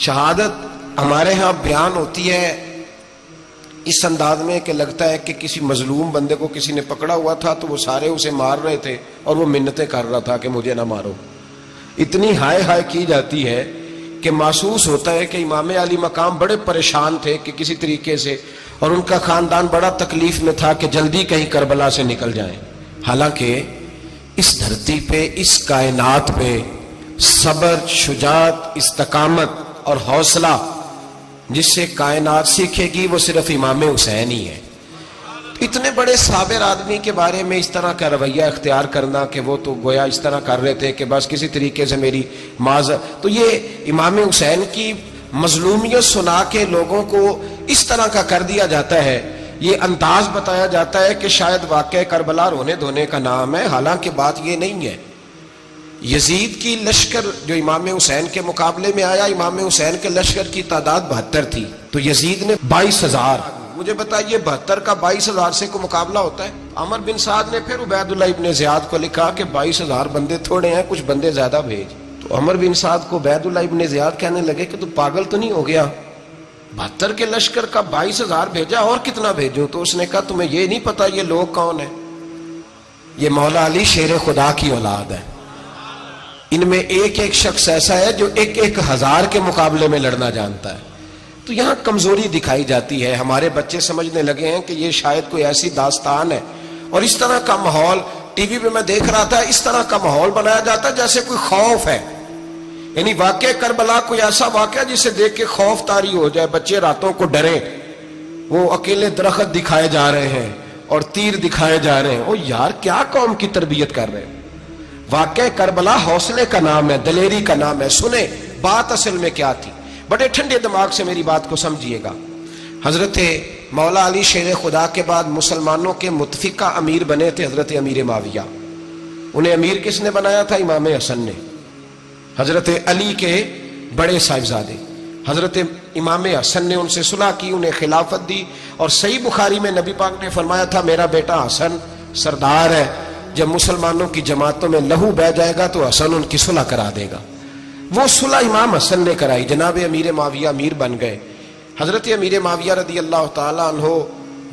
شہادت ہمارے ہاں بیان ہوتی ہے اس انداز میں کہ لگتا ہے کہ کسی مظلوم بندے کو کسی نے پکڑا ہوا تھا تو وہ سارے اسے مار رہے تھے اور وہ منتیں کر رہا تھا کہ مجھے نہ مارو. اتنی ہائے ہائے کی جاتی ہے کہ محسوس ہوتا ہے کہ امام علی مقام بڑے پریشان تھے کہ کسی طریقے سے، اور ان کا خاندان بڑا تکلیف میں تھا کہ جلدی کہیں کربلا سے نکل جائیں. حالانکہ اس دھرتی پہ، اس کائنات پہ صبر، شجاعت، استقامت اور حوصلہ جس سے کائنات سیکھے گی وہ صرف امام حسین ہی ہے. اتنے بڑے صابر آدمی کے بارے میں اس طرح کا رویہ اختیار کرنا کہ وہ تو گویا اس طرح کر رہے تھے کہ بس کسی طریقے سے میری تو یہ امام حسین کی مظلومیت سنا کے لوگوں کو اس طرح کا کر دیا جاتا ہے. یہ انداز بتایا جاتا ہے کہ شاید واقعہ کربلا رونے دھونے کا نام ہے، حالانکہ بات یہ نہیں ہے. یزید کی لشکر جو امام حسین کے مقابلے میں آیا، امام حسین کے لشکر کی تعداد 72 تھی تو یزید نے 22,000. مجھے بتائیے 72 کا 22,000 سے کو مقابلہ ہوتا ہے؟ عمر بن سعد نے پھر عبید اللہ ابن زیاد کو لکھا کہ 22,000 بندے تھوڑے ہیں، کچھ بندے زیادہ بھیج. تو عمر بن سعد کو عبید اللہ ابن زیاد کہنے لگے کہ تو پاگل تو نہیں ہو گیا، 72 کے لشکر کا 22,000 بھیجا، اور کتنا بھیجوں؟ تو اس نے کہا تمہیں یہ نہیں پتا یہ لوگ کون ہیں؟ یہ مولا علی شیر خدا کی اولاد ہے. ان میں ایک ایک شخص ایسا ہے جو 1,000 کے مقابلے میں لڑنا جانتا ہے. تو یہاں کمزوری دکھائی جاتی ہے. ہمارے بچے سمجھنے لگے ہیں کہ یہ شاید کوئی ایسی داستان ہے، اور اس طرح کا ماحول ٹی وی پہ میں دیکھ رہا تھا، اس طرح کا ماحول بنایا جاتا ہے جیسے کوئی خوف ہے. یعنی واقعہ کربلا کوئی ایسا واقعہ جسے دیکھ کے خوف طاری ہو جائے، بچے راتوں کو ڈریں. وہ اکیلے درخت دکھائے جا رہے ہیں اور تیر دکھائے جا رہے ہیں. او یار، کیا قوم کی تربیت کر رہے ہیں؟ واقعہ کربلا حوصلے کا نام ہے، دلیری کا نام ہے. سنیں بات اصل میں کیا تھی، بڑے ٹھنڈے دماغ سے میری بات کو سمجھیے گا. حضرت مولا علی شیر خدا کے بعد مسلمانوں کے متفقہ امیر بنے تھے حضرت امیر معاویہ. انہیں امیر کس نے بنایا تھا؟ امام حسن نے، حضرت علی کے بڑے صاحبزادے. حضرت امام حسن نے ان سے صلح کی، انہیں خلافت دی. اور صحیح بخاری میں نبی پاک نے فرمایا تھا میرا بیٹا حسن سردار ہے، جب مسلمانوں کی جماعتوں میں لہو بہ جائے گا تو حسن ان کی صلح کرا دے گا. وہ صلح امام حسن نے کرائی، جناب امیر معاویہ امیر بن گئے. حضرت امیر معاویہ رضی اللہ تعالیٰ عنہ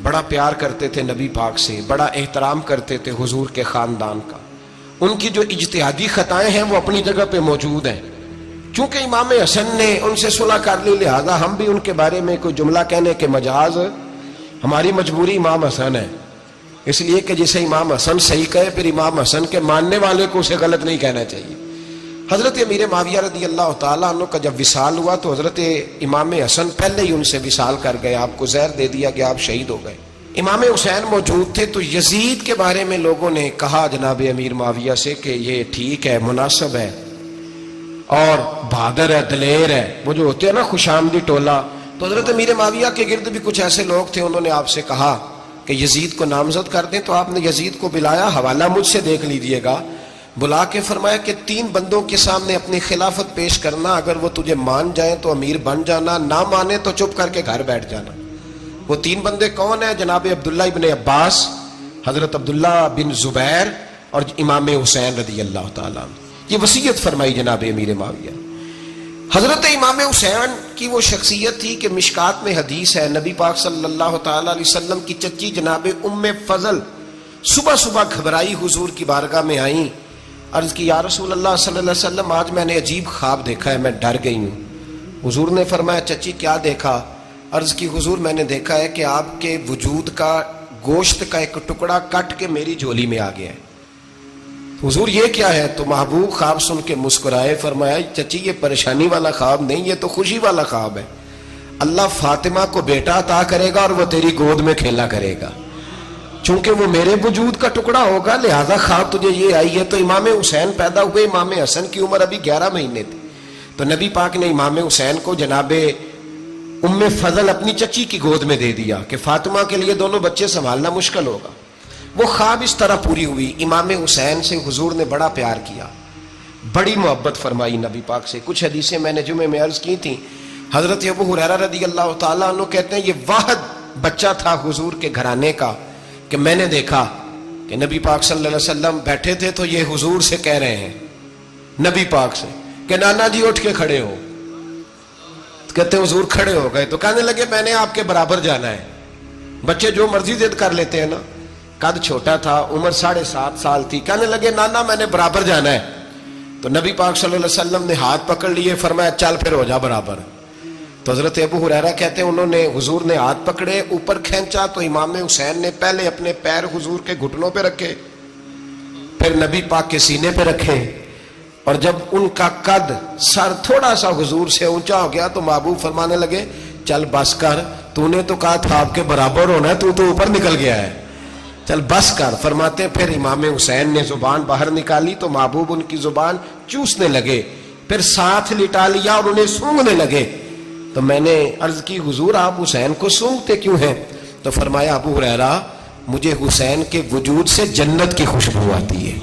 بڑا پیار کرتے تھے نبی پاک سے، بڑا احترام کرتے تھے حضور کے خاندان کا. ان کی جو اجتہادی خطائیں ہیں وہ اپنی جگہ پہ موجود ہیں. چونکہ امام حسن نے ان سے صلح کر لی، لہذا ہم بھی ان کے بارے میں کوئی جملہ کہنے کے مجاز، ہماری مجبوری امام حسن ہے. اس لیے کہ جسے امام حسن صحیح کہے پھر امام حسن کے ماننے والے کو اسے غلط نہیں کہنا چاہیے. حضرت امیر معاویہ رضی اللہ تعالیٰ عنہ کا جب وصال ہوا تو حضرت امام حسن پہلے ہی ان سے وصال کر گئے، آپ کو زہر دے دیا کہ آپ شہید ہو گئے. امام حسین موجود تھے تو یزید کے بارے میں لوگوں نے کہا جناب امیر معاویہ سے کہ یہ ٹھیک ہے، مناسب ہے اور بہادر ہے، دلیر ہے، وہ جو ہوتے ہیں نا خوش آمدی ٹولہ. تو حضرت امیر معاویہ کے گرد بھی کچھ ایسے لوگ تھے، انہوں نے آپ سے کہا کہ یزید کو نامزد کر دیں. تو آپ نے یزید کو بلایا، حوالہ مجھ سے دیکھ لیجئے گا. بلا کے فرمایا کہ 3 بندوں کے سامنے اپنی خلافت پیش کرنا، اگر وہ تجھے مان جائیں تو امیر بن جانا، نہ مانے تو چپ کر کے گھر بیٹھ جانا. وہ 3 بندے کون ہیں؟ جناب عبداللہ ابن عباس، حضرت عبداللہ بن زبیر اور امام حسین رضی اللہ تعالیٰ عنہ. یہ وصیت فرمائی جناب امیر معاویہ. حضرت امام حسین کی وہ شخصیت تھی کہ مشکات میں حدیث ہے، نبی پاک صلی اللہ تعالیٰ علیہ وسلم کی چچی جناب ام فضل صبح صبح گھبرائی حضور کی بارگاہ میں آئیں، عرض کی یا رسول اللہ صلی اللہ علیہ وسلم آج میں نے عجیب خواب دیکھا ہے، میں ڈر گئی ہوں. حضور نے فرمایا چچی کیا دیکھا؟ عرض کی حضور میں نے دیکھا ہے کہ آپ کے وجود کا گوشت کا ایک ٹکڑا کٹ کے میری جھولی میں آ گیا ہے. حضور یہ کیا ہے؟ تو محبوب خواب سن کے مسکرائے، فرمایا چچی یہ پریشانی والا خواب نہیں، یہ تو خوشی والا خواب ہے. اللہ فاطمہ کو بیٹا عطا کرے گا اور وہ تیری گود میں کھیلا کرے گا. چونکہ وہ میرے وجود کا ٹکڑا ہوگا لہذا خواب تجھے یہ آئی ہے. تو امام حسین پیدا ہوئے، امام حسن کی عمر ابھی 11 مہینے تھی. تو نبی پاک نے امام حسین کو جناب ام فضل اپنی چچی کی گود میں دے دیا کہ فاطمہ کے لیے دونوں بچے سنبھالنا مشکل ہوگا. وہ خواب اس طرح پوری ہوئی. امام حسین سے حضور نے بڑا پیار کیا، بڑی محبت فرمائی نبی پاک سے. کچھ حدیثیں میں نے جمعے میں عرض کی تھیں. حضرت ابو ہریرہ رضی اللہ تعالیٰ عنہ کہتے ہیں یہ واحد بچہ تھا حضور کے گھرانے کا کہ میں نے دیکھا کہ نبی پاک صلی اللہ علیہ وسلم بیٹھے تھے تو یہ حضور سے کہہ رہے ہیں، نبی پاک سے، کہ نانا جی اٹھ کے کھڑے ہو. کہتے ہیں حضور کھڑے ہو گئے تو کہنے لگے میں نے آپ کے برابر جانا ہے. بچے جو مرضی ضد کر لیتے ہیں نا. قد چھوٹا تھا, عمر 7.5 سال تھی. کہنے لگے نانا میں نے برابر جانا ہے. تو نبی پاک صلی اللہ علیہ وسلم نے ہاتھ پکڑ لیے, فرمایا چل پھر ہو جا برابر. تو حضرت ابو ہریرہ کہتے ہیں انہوں نے حضور نے ہاتھ پکڑے, اوپر کھینچا تو امام حسین نے پہلے اپنے پیر حضور کے گھٹنوں پہ رکھے, پھر نبی پاک کے سینے پہ رکھے, اور جب ان کا قد سر تھوڑا سا حضور سے اونچا ہو گیا تو محبوب فرمانے لگے چل بس کر, تو نے تو کہا تھا آپ کے برابر ہونا ہے, تو اوپر نکل گیا ہے, چل بس کر. فرماتے پھر امام حسین نے زبان باہر نکالی تو محبوب ان کی زبان چوسنے لگے, پھر ساتھ لٹا لیا اور انہیں سونگھنے لگے. تو میں نے عرض کی حضور آپ حسین کو سونگھتے کیوں ہیں؟ تو فرمایا ابو ہریرہ مجھے حسین کے وجود سے جنت کی خوشبو آتی ہے,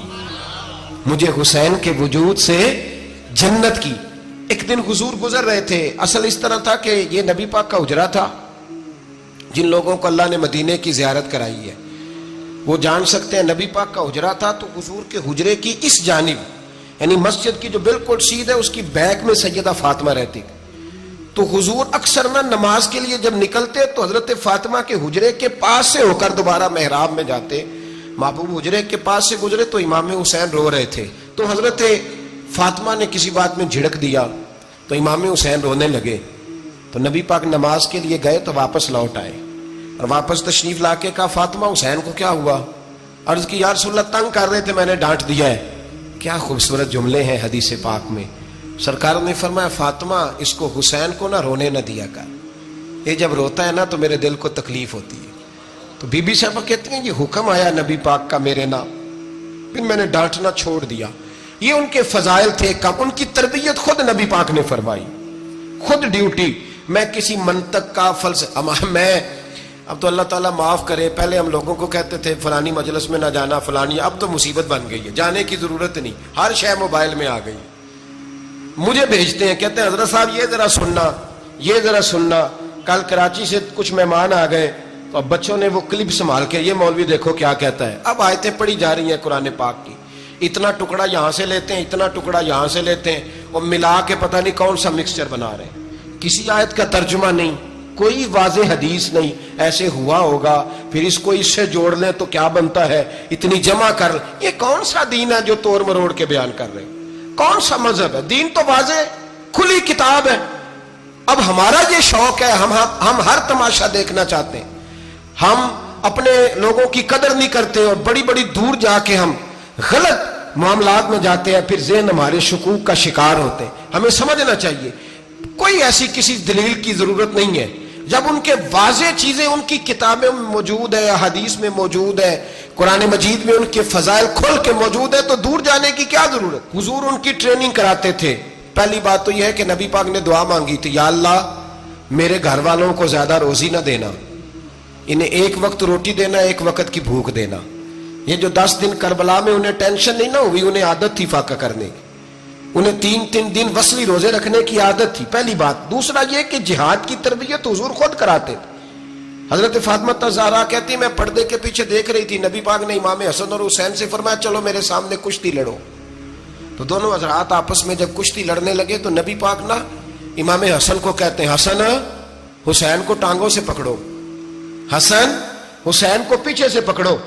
مجھے حسین کے وجود سے جنت کی. ایک دن حضور گزر رہے تھے, اصل اس طرح تھا کہ یہ نبی پاک کا حجرہ تھا. جن لوگوں کو اللہ نے مدینے کی زیارت کرائی ہے وہ جان سکتے ہیں نبی پاک کا حجرہ تھا. تو حضور کے حجرے کی اس جانب یعنی مسجد کی جو بالکل سیدھ ہے اس کی بیک میں سیدہ فاطمہ رہتی. تو حضور اکثر نہ نماز کے لیے جب نکلتے تو حضرت فاطمہ کے حجرے کے پاس سے ہو کر دوبارہ محراب میں جاتے. محبوب حجرے کے پاس سے گزرے تو امام حسین رو رہے تھے, تو حضرت فاطمہ نے کسی بات میں جھڑک دیا تو امام حسین رونے لگے. تو نبی پاک نماز کے لیے گئے تو واپس لوٹ آئے, اور واپس تشریف لا کے کہا فاطمہ حسین کو کیا ہوا؟ عرض کی یا رسول اللہ تنگ کر رہے تھے, میں نے ڈانٹ دیا ہے. کیا خوبصورت جملے ہیں حدیث پاک میں. سرکار نے فرمایا فاطمہ اس کو حسین کو نہ رونے نہ دیا کر, یہ جب روتا ہے نا تو میرے دل کو تکلیف ہوتی ہے. تو بی بی صاحبہ کہتی ہیں یہ حکم آیا نبی پاک کا میرے نام, پھر میں نے ڈانٹنا چھوڑ دیا. یہ ان کے فضائل تھے کم, ان کی تربیت خود نبی پاک نے فرمائی, خود ڈیوٹی. میں کسی منطق کا میں اب تو اللہ تعالیٰ معاف کرے, پہلے ہم لوگوں کو کہتے تھے فلانی مجلس میں نہ جانا فلانی, اب تو مصیبت بن گئی ہے, جانے کی ضرورت نہیں, ہر شے موبائل میں آ گئی. مجھے بھیجتے ہیں کہتے ہیں حضرت صاحب یہ ذرا سننا, یہ ذرا سننا. کل کراچی سے کچھ مہمان آ گئے تو اب بچوں نے وہ کلپ سنبھال کے یہ مولوی دیکھو کیا کہتا ہے. اب آیتیں پڑھی جا رہی ہیں قرآن پاک کی, اتنا ٹکڑا یہاں سے لیتے ہیں, اتنا ٹکڑا یہاں سے لیتے ہیں, اور ملا کے پتہ نہیں کون سا مکسچر بنا رہے ہیں. کسی آیت کا ترجمہ نہیں, کوئی واضح حدیث نہیں. ایسے ہوا ہوگا پھر اس کو اس سے جوڑ لیں تو کیا بنتا ہے, اتنی جمع کر لیں. یہ کون سا دین ہے جو توڑ مروڑ کے بیان کر رہے ہیں؟ کون سا مذہب ہے؟ دین تو واضح کھلی کتاب ہے. اب ہمارا یہ شوق ہے, ہم ہر تماشا دیکھنا چاہتے ہیں, ہم اپنے لوگوں کی قدر نہیں کرتے, اور بڑی بڑی دور جا کے ہم غلط معاملات میں جاتے ہیں, پھر ذہن ہمارے شکوک کا شکار ہوتے ہیں. ہمیں سمجھنا چاہیے کوئی ایسی کسی دلیل کی ضرورت نہیں ہے. جب ان کے واضح چیزیں ان کی کتابیں میں موجود ہے, حدیث میں موجود ہے, قرآن مجید میں ان کے فضائل کھل کے موجود ہے, تو دور جانے کی کیا ضرورت. حضور ان کی ٹریننگ کراتے تھے. پہلی بات تو یہ ہے کہ نبی پاک نے دعا مانگی تھی, یا اللہ میرے گھر والوں کو زیادہ روزی نہ دینا, انہیں ایک وقت روٹی دینا, ایک وقت کی بھوک دینا. یہ جو 10 دن کربلا میں انہیں ٹینشن نہیں نہ ہوئی, انہیں عادت تھی فاقہ کرنے کی, انہیں 3 دن وصلی روزے رکھنے کی عادت تھی. پہلی بات. دوسرا یہ کہ جہاد کی تربیت حضور خود کراتے تھے. حضرت فاطمہ زہرا کہتی میں پردے کے پیچھے دیکھ رہی تھی, نبی پاک نے امام حسن اور حسین سے فرمایا چلو میرے سامنے کشتی لڑو. تو دونوں حضرات آپس میں جب کشتی لڑنے لگے تو نبی پاک نا امام حسن کو کہتے ہیں حسن حسین کو ٹانگوں سے پکڑو, حسن حسین کو پیچھے سے پکڑو.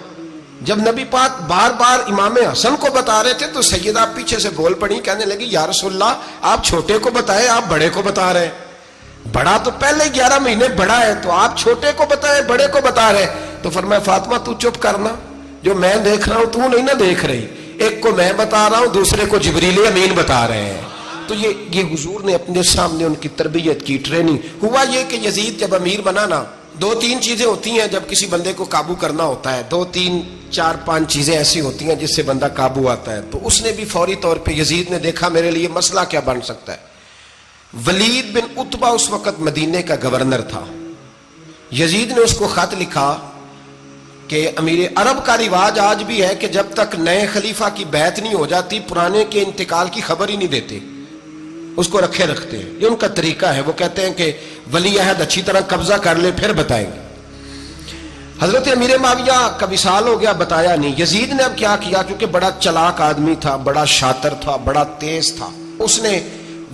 جب نبی پاک بار بار امام حسن کو بتا رہے تھے تو سیدہ پیچھے سے بول پڑی, کہنے لگی یا رسول اللہ آپ چھوٹے کو بتائے, آپ بڑے کو بتا رہے ہیں. بڑا تو پہلے 11 مہینے بڑا ہے, تو آپ چھوٹے کو بتائے بڑے کو بتا رہے. تو فرمایا فاطمہ تو چپ کرنا, جو میں دیکھ رہا ہوں تو نہیں نہ دیکھ رہی, ایک کو میں بتا رہا ہوں دوسرے کو جبریل امین بتا رہے ہیں. تو یہ حضور نے اپنے سامنے ان کی تربیت کی, ٹریننگ. ہوا یہ کہ یزید جب امیر بنا نا, 2-3 چیزیں ہوتی ہیں جب کسی بندے کو قابو کرنا ہوتا ہے, 2-3-4-5 چیزیں ایسی ہوتی ہیں جس سے بندہ قابو آتا ہے. تو اس نے بھی فوری طور پہ یزید نے دیکھا میرے لیے مسئلہ کیا بن سکتا ہے. ولید بن عتبہ اس وقت مدینے کا گورنر تھا. یزید نے اس کو خط لکھا کہ امیر عرب کا رواج آج بھی ہے کہ جب تک نئے خلیفہ کی بیعت نہیں ہو جاتی پرانے کے انتقال کی خبر ہی نہیں دیتے, اس کو رکھے رکھتے ہیں. یہ ان کا طریقہ ہے. وہ کہتے ہیں کہ ولی عہد اچھی طرح قبضہ کر لے پھر بتائیں گے. حضرت امیر معاویہ کا وصال ہو گیا, بتایا نہیں. یزید نے اب کیا کیا, کیونکہ بڑا چلاک آدمی تھا, بڑا شاطر تھا, بڑا تیز تھا, اس نے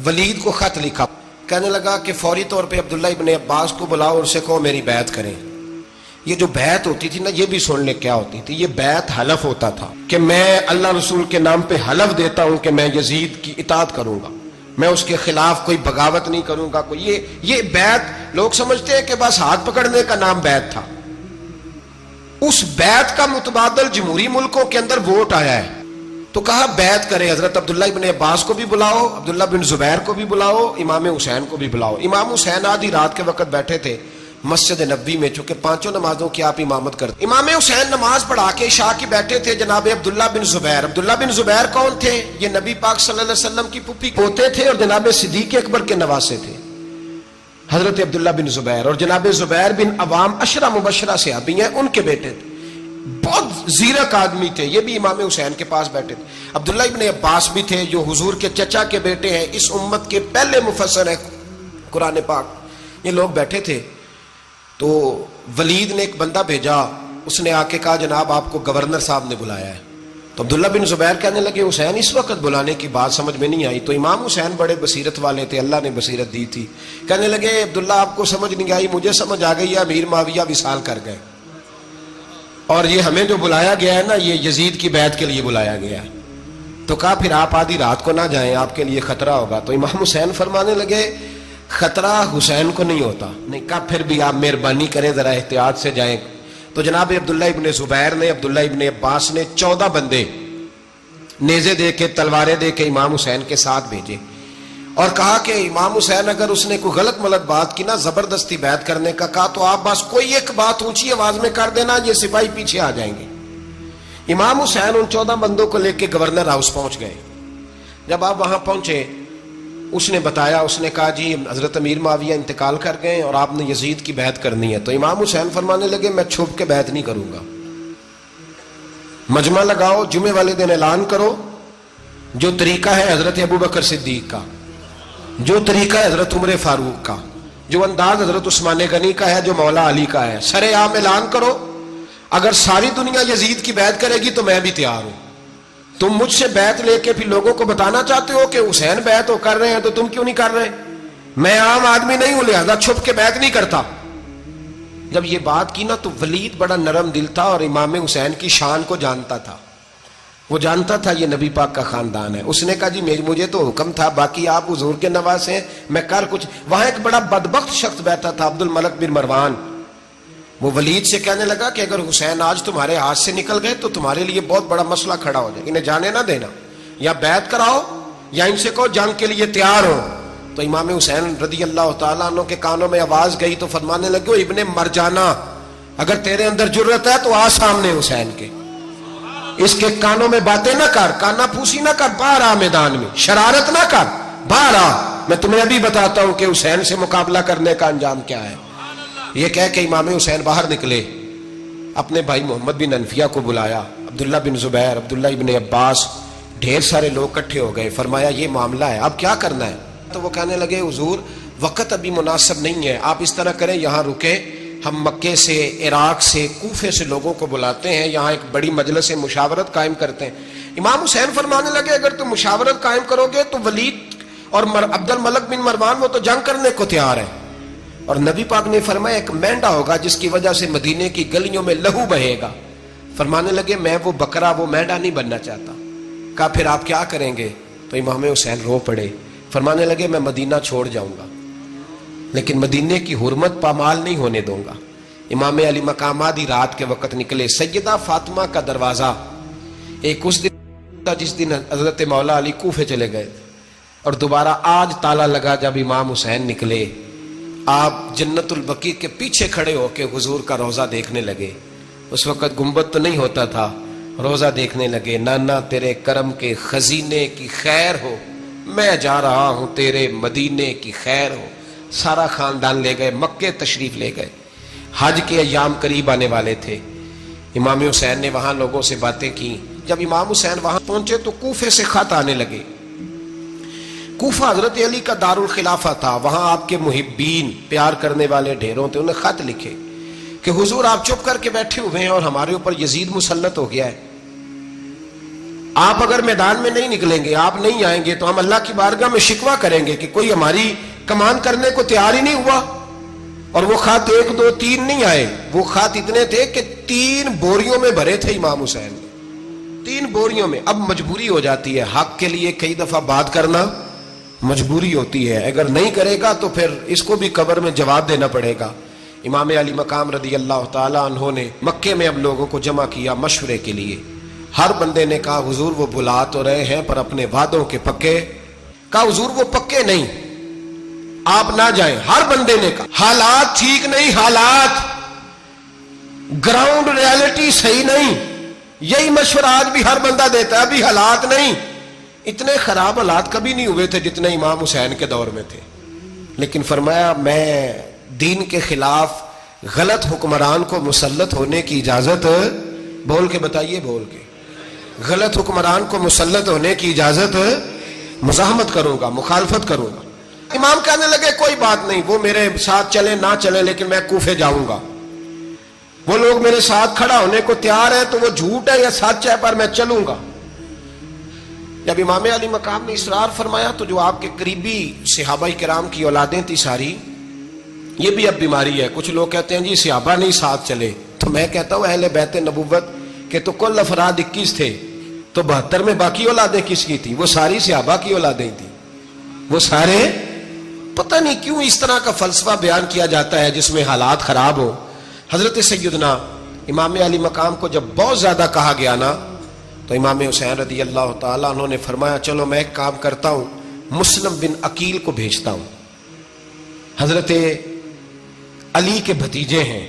ولید کو خط لکھا کہنے لگا کہ فوری طور پہ عبداللہ ابن عباس کو بلاؤ اور اسے کہو میری بیعت کریں. یہ جو بیعت ہوتی تھی نا، یہ بھی سن لے کیا ہوتی تھی. یہ بیعت حلف ہوتا تھا کہ میں اللہ رسول کے نام پہ حلف دیتا ہوں کہ میں یزید کی اطاعت کروں گا، میں اس کے خلاف کوئی بغاوت نہیں کروں گا. کوئی یہ بیعت لوگ سمجھتے ہیں کہ بس ہاتھ پکڑنے کا نام بیعت تھا. اس بیعت کا متبادل جمہوری ملکوں کے اندر ووٹ آیا ہے. تو کہا بیعت کرے. حضرت عبداللہ ابن عباس کو بھی بلاؤ، عبداللہ بن زبیر کو بھی بلاؤ، امام حسین کو بھی بلاؤ. امام حسین آدھی رات کے وقت بیٹھے تھے مسجد نبوی میں، چونکہ 5 نمازوں کی آپ امامت کرتے. امام حسین نماز پڑھا کے عشاء کی بیٹھے تھے. جناب عبداللہ بن زبیر، عبداللہ بن زبیر کون تھے؟ یہ نبی پاک صلی اللہ علیہ وسلم کی پھوپھی پوتے تھے اور جناب صدیق اکبر کے نواسے تھے حضرت عبداللہ بن زبیر. اور جناب زبیر بن عوام عشرہ مبشرہ صحابی ہیں، ان کے بیٹے تھے. بہت زیرک آدمی تھے. یہ بھی امام حسین کے پاس بیٹھے تھے. عبداللہ ابن عباس بھی تھے جو حضور کے چچا کے بیٹے ہیں، اس امت کے پہلے مفسر ہیں قرآن پاک. یہ لوگ بیٹھے تھے. تو ولید نے ایک بندہ بھیجا، اس نے آ کے کہا جناب آپ کو گورنر صاحب نے بلایا ہے. تو عبداللہ بن زبیر کہنے لگے حسین اس وقت بلانے کی بات سمجھ میں نہیں آئی. تو امام حسین بڑے بصیرت والے تھے، اللہ نے بصیرت دی تھی. کہنے لگے عبداللہ آپ کو سمجھ نہیں آئی، مجھے سمجھ آ گئی ہے، امیر معاویہ وصال کر گئے اور یہ ہمیں جو بلایا گیا ہے نا، یہ یزید کی بیعت کے لیے بلایا گیا ہے. تو کہا پھر آپ آدھی رات کو نہ جائیں، آپ کے لیے خطرہ ہوگا. تو امام حسین فرمانے لگے خطرہ حسین کو نہیں ہوتا. نہیں کہا پھر بھی آپ مہربانی کریں ذرا احتیاط سے جائیں. تو جناب عبداللہ ابن زبیر نے، عبداللہ ابن عباس نے 14 بندے نیزے دے کے، تلواریں دے کے امام حسین کے ساتھ بھیجے اور کہا کہ امام حسین اگر اس نے کوئی غلط ملت بات کی نا، زبردستی بیعت کرنے کا کہا، تو آپ بس کوئی ایک بات اونچی آواز میں کر دینا، یہ سپاہی پیچھے آ جائیں گے. امام حسین ان 14 بندوں کو لے کے گورنر ہاؤس پہنچ گئے. جب آپ وہاں پہنچے اس نے بتایا، اس نے کہا جی حضرت امیر معاویہ انتقال کر گئے اور آپ نے یزید کی بیعت کرنی ہے. تو امام حسین فرمانے لگے میں چھپ کے بیعت نہیں کروں گا. مجمع لگاؤ، جمعے والے دن اعلان کرو. جو طریقہ ہے حضرت ابو بکر صدیق کا، جو طریقہ ہے حضرت عمر فاروق کا، جو انداز حضرت عثمان غنی کا ہے، جو مولا علی کا ہے، سر عام اعلان کرو. اگر ساری دنیا یزید کی بیعت کرے گی تو میں بھی تیار ہوں. تم مجھ سے بیعت لے کے پھر لوگوں کو بتانا چاہتے ہو کہ حسین بیعت کر رہے ہیں تو تم کیوں نہیں کر رہے؟ میں عام آدمی نہیں ہوں، لہذا چھپ کے بیعت نہیں کرتا. جب یہ بات کی نا تو ولید بڑا نرم دل تھا اور امام حسین کی شان کو جانتا تھا. وہ جانتا تھا یہ نبی پاک کا خاندان ہے. اس نے کہا جی مجھے تو حکم تھا، باقی آپ حضور کے نواسے ہیں، میں کر کچھ. وہاں ایک بڑا بدبخت شخص بیٹھا تھا، عبد الملک بن مروان. وہ ولید سے کہنے لگا کہ اگر حسین آج تمہارے ہاتھ سے نکل گئے تو تمہارے لیے بہت بڑا مسئلہ کھڑا ہو جائے. انہیں جانے نہ دینا، یا بیعت کراؤ یا ان سے کہو جنگ کے لیے تیار ہو. تو امام حسین رضی اللہ تعالیٰ عنہ کے کانوں میں آواز گئی تو فرمانے لگے ابن مرجانہ، اگر تیرے اندر جرت ہے تو آ سامنے حسین کے، اس کے کانوں میں باتیں نہ کر، کانا پھوسی نہ کر، باہر آ میدان میں، شرارت نہ کر، باہر آ. میں تمہیں ابھی بتاتا ہوں کہ حسین سے مقابلہ کرنے کا انجام کیا ہے. یہ کہہ کہ امام حسین باہر نکلے، اپنے بھائی محمد بن انفیہ کو بلایا، عبداللہ بن زبیر، عبداللہ ابن عباس، ڈھیر سارے لوگ اکٹھے ہو گئے. فرمایا یہ معاملہ ہے، اب کیا کرنا ہے؟ تو وہ کہنے لگے حضور وقت ابھی مناسب نہیں ہے، آپ اس طرح کریں یہاں رکے، ہم مکے سے، عراق سے، کوفے سے لوگوں کو بلاتے ہیں، یہاں ایک بڑی مجلس مشاورت قائم کرتے ہیں. امام حسین فرمانے لگے اگر تم مشاورت قائم کرو گے تو ولید اور عبد الملک بن مروان وہ تو جنگ کرنے کو تیار ہے. اور نبی پاک نے فرمایا ایک مینڈا ہوگا جس کی وجہ سے مدینے کی گلیوں میں لہو بہے گا. فرمانے لگے میں وہ بکرا، وہ مینڈا نہیں بننا چاہتا. کہا پھر آپ کیا کریں گے؟ تو امام حسین رو پڑے. فرمانے لگے میں مدینہ چھوڑ جاؤں گا لیکن مدینے کی حرمت پامال نہیں ہونے دوں گا. امام علی مقام آدھی رات کے وقت نکلے. سیدہ فاطمہ کا دروازہ ایک اس دن تھا جس دن حضرت مولا علی کوفے چلے گئے اور دوبارہ آج تالا لگا جب امام حسین نکلے. آپ جنت البقیع کے پیچھے کھڑے ہو کے حضور کا روضہ دیکھنے لگے. اس وقت گنبد تو نہیں ہوتا تھا، روضہ دیکھنے لگے. نانا تیرے کرم کے خزینے کی خیر ہو، میں جا رہا ہوں تیرے مدینے کی خیر ہو. سارا خاندان لے گئے، مکے تشریف لے گئے. حج کے ایام قریب آنے والے تھے. امام حسین نے وہاں لوگوں سے باتیں کی. جب امام حسین وہاں پہنچے تو کوفے سے خط آنے لگے. کوفہ حضرت علی کا دار الخلافہ تھا، وہاں آپ کے محبین، پیار کرنے والے ڈھیروں تھے. انہیں خط لکھے کہ حضور آپ چپ کر کے بیٹھے ہوئے ہیں اور ہمارے اوپر یزید مسلط ہو گیا ہے. آپ اگر میدان میں نہیں نکلیں گے، آپ نہیں آئیں گے تو ہم اللہ کی بارگاہ میں شکوہ کریں گے کہ کوئی ہماری کمان کرنے کو تیار ہی نہیں ہوا. اور وہ خط 1 2 3 نہیں آئے, وہ خط اتنے تھے کہ 3 بوریوں میں بھرے تھے امام حسین, 3 بوریوں میں. اب مجبوری ہو جاتی ہے, حق کے لیے کئی دفعہ بات کرنا مجبوری ہوتی ہے, اگر نہیں کرے گا تو پھر اس کو بھی قبر میں جواب دینا پڑے گا. امام علی مقام رضی اللہ تعالی عنہ نے مکے میں اب لوگوں کو جمع کیا مشورے کے لیے. ہر بندے نے کہا حضور وہ بلا تو رہے ہیں پر اپنے وعدوں کے پکے. کہا حضور وہ پکے نہیں, آپ نہ جائیں. ہر بندے نے کہا حالات ٹھیک نہیں, حالات گراؤنڈ ریالٹی صحیح نہیں. یہی مشورہ آج بھی ہر بندہ دیتا ہے, ابھی حالات نہیں. اتنے خراب حالات کبھی نہیں ہوئے تھے جتنے امام حسین کے دور میں تھے. لیکن فرمایا میں دین کے خلاف غلط حکمران کو مسلط ہونے کی اجازت, بول کے بتائیے, بول کے, غلط حکمران کو مسلط ہونے کی اجازت, مزاحمت کروں گا, مخالفت کروں گا. امام کہنے لگے کوئی بات نہیں, وہ میرے ساتھ چلے نہ چلے لیکن میں کوفے جاؤں گا. وہ لوگ میرے ساتھ کھڑا ہونے کو تیار ہے تو وہ جھوٹ ہے یا سچ ہے پر میں چلوں گا. جب امام علی مقام نے اصرار فرمایا تو جو آپ کے قریبی صحابہ کرام کی اولادیں تھی ساری, یہ بھی اب بیماری ہے. کچھ لوگ کہتے ہیں جی صحابہ نہیں ساتھ چلے, تو میں کہتا ہوں اہل بیت نبوت کے تو کل افراد 21 تھے, تو 72 میں باقی اولادیں کس کی تھی؟ وہ ساری صحابہ کی اولادیں تھیں. وہ سارے, پتہ نہیں کیوں اس طرح کا فلسفہ بیان کیا جاتا ہے جس میں حالات خراب ہو. حضرت سیدنا امام علی مقام کو جب بہت زیادہ کہا گیا نا, تو امام حسین رضی اللہ تعالیٰ عنہ نے فرمایا چلو میں ایک کام کرتا ہوں, مسلم بن عقیل کو بھیجتا ہوں. حضرت علی کے بھتیجے ہیں,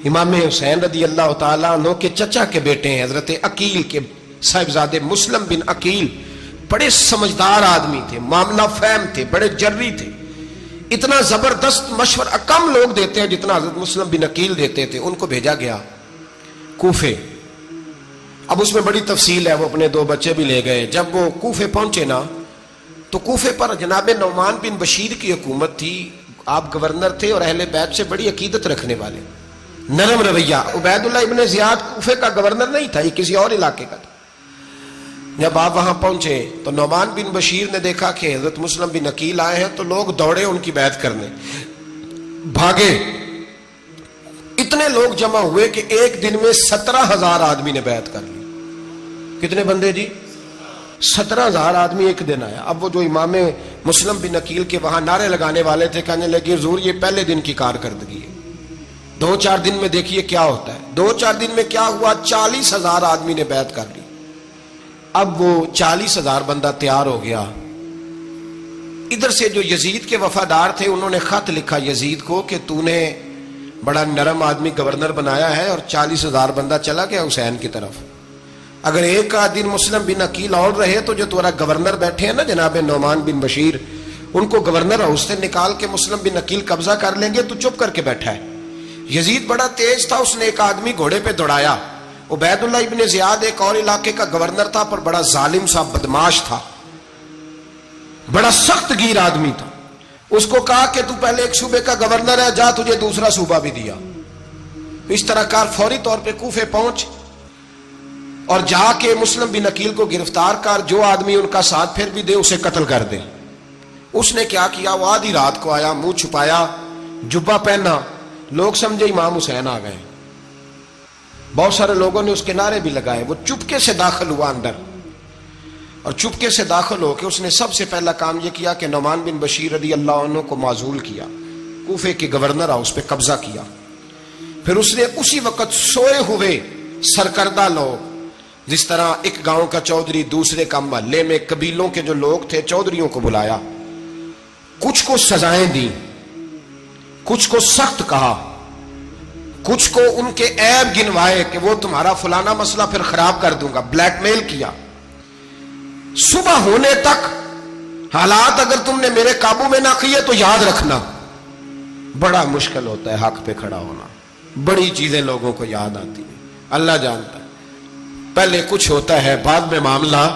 امام حسین رضی اللہ تعالیٰ عنہ کے چچا کے بیٹے ہیں حضرت عقیل کے صاحبزادے مسلم بن عقیل. بڑے سمجھدار آدمی تھے, معاملہ فہم تھے, بڑے جری تھے. اتنا زبردست مشورہ کم لوگ دیتے ہیں جتنا حضرت مسلم بن عقیل دیتے تھے. ان کو بھیجا گیا کوفے. اب اس میں بڑی تفصیل ہے, وہ اپنے 2 بچے بھی لے گئے. جب وہ کوفے پہنچے نا, تو کوفے پر جناب نعمان بن بشیر کی حکومت تھی. آپ گورنر تھے اور اہل بیت سے بڑی عقیدت رکھنے والے, نرم رویہ. عبید اللہ ابن زیاد کوفے کا گورنر نہیں تھا, یہ کسی اور علاقے کا تھا. جب آپ وہاں پہنچے تو نعمان بن بشیر نے دیکھا کہ حضرت مسلم بن عقیل آئے ہیں, تو لوگ دوڑے ان کی بیعت کرنے, بھاگے. اتنے لوگ جمع ہوئے کہ ایک دن میں 17,000 آدمی نے بیعت کر لی. کتنے بندے جی؟ 17,000 آدمی ایک دن آیا. اب وہ جو امام مسلم بن عقیل کے وہاں نعرے لگانے والے تھے کہنے لگے حضور یہ پہلے دن کی کارکردگی ہے, 2-4 دن میں دیکھیے کیا ہوتا ہے. 2-4 دن میں کیا ہوا, 40,000 آدمی نے بیعت کر لی. اب وہ 40,000 بندہ تیار ہو گیا. ادھر سے جو یزید کے وفادار تھے انہوں نے خط لکھا یزید کو کہ تو نے بڑا نرم آدمی گورنر بنایا ہے اور 40,000 بندہ چلا گیا حسین کی طرف. اگر ایک دن مسلم بن عقیل اور رہے تو جو تمہارا گورنر بیٹھے ہیں نا جناب نعمان بن بشیر, ان کو گورنر ہاؤس سے نکال کے مسلم بن عقیل قبضہ کر لیں گے. تو چپ کر کے بیٹھا ہے. یزید بڑا تیز تھا, اس نے ایک آدمی گھوڑے پہ دوڑایا. عبید اللہ ابن زیاد ایک اور علاقے کا گورنر تھا پر بڑا ظالم سا بدماش تھا, بڑا سخت گیر آدمی تھا. اس کو کہا کہ تو پہلے ایک صوبے کا گورنر ہے, جا تجھے دوسرا صوبہ بھی دیا. اس طرح کار فوری طور پہ کوفے پہنچ اور جا کے مسلم بن عقیل کو گرفتار کر, جو آدمی ان کا ساتھ پھر بھی دے اسے قتل کر دے. اس نے کیا کیا, وہ آدھی رات کو آیا, منہ چھپایا, جبہ پہنا, لوگ سمجھے امام حسین آ گئے. بہت سارے لوگوں نے اس کے نعرے بھی لگائے. وہ چپکے سے داخل ہوا اندر, اور چپکے سے داخل ہو کے اس نے سب سے پہلا کام یہ کیا کہ نعمان بن بشیر رضی اللہ عنہ کو معزول کیا, کوفے کے گورنر ہاؤس پہ قبضہ کیا. پھر اس نے اسی وقت سوئے ہوئے سرکردہ لوگ, جس طرح ایک گاؤں کا چودھری دوسرے کا محلے میں قبیلوں کے جو لوگ تھے چودھریوں کو بلایا, کچھ کو سزائیں دی, کچھ کو سخت کہا, کچھ کو ان کے عیب گنوائے کہ وہ تمہارا فلانا مسئلہ پھر خراب کر دوں گا, بلیک میل کیا. صبح ہونے تک حالات اگر تم نے میرے قابو میں نہ کیے تو یاد رکھنا بڑا مشکل ہوتا ہے حق پہ کھڑا ہونا. بڑی چیزیں لوگوں کو یاد آتی ہیں, اللہ جانتا ہے. پہلے کچھ ہوتا ہے, بعد میں معاملہ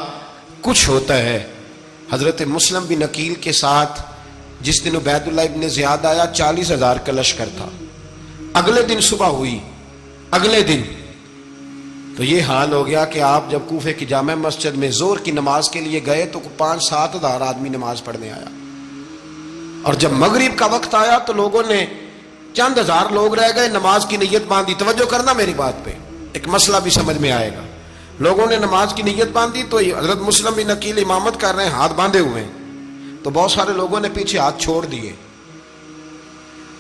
کچھ ہوتا ہے. حضرت مسلم بن عقیل کے ساتھ جس دن عبید اللہ ابن زیاد آیا 40,000 کا لشکر تھا. اگلے دن صبح ہوئی, اگلے دن تو یہ حال ہو گیا کہ آپ جب کوفے کی جامع مسجد میں زور کی نماز کے لیے گئے تو 5-7 ہزار آدمی نماز پڑھنے آیا. اور جب مغرب کا وقت آیا تو لوگوں نے چند ہزار لوگ رہ گئے, نماز کی نیت باندھی. توجہ کرنا میری بات پہ, ایک مسئلہ بھی سمجھ میں آئے گا. لوگوں نے نماز کی نیت باندھی تو حضرت مسلم بن عقیل امامت کر رہے ہیں, ہاتھ باندھے ہوئے ہیں. تو بہت سارے لوگوں نے پیچھے ہاتھ چھوڑ دیے.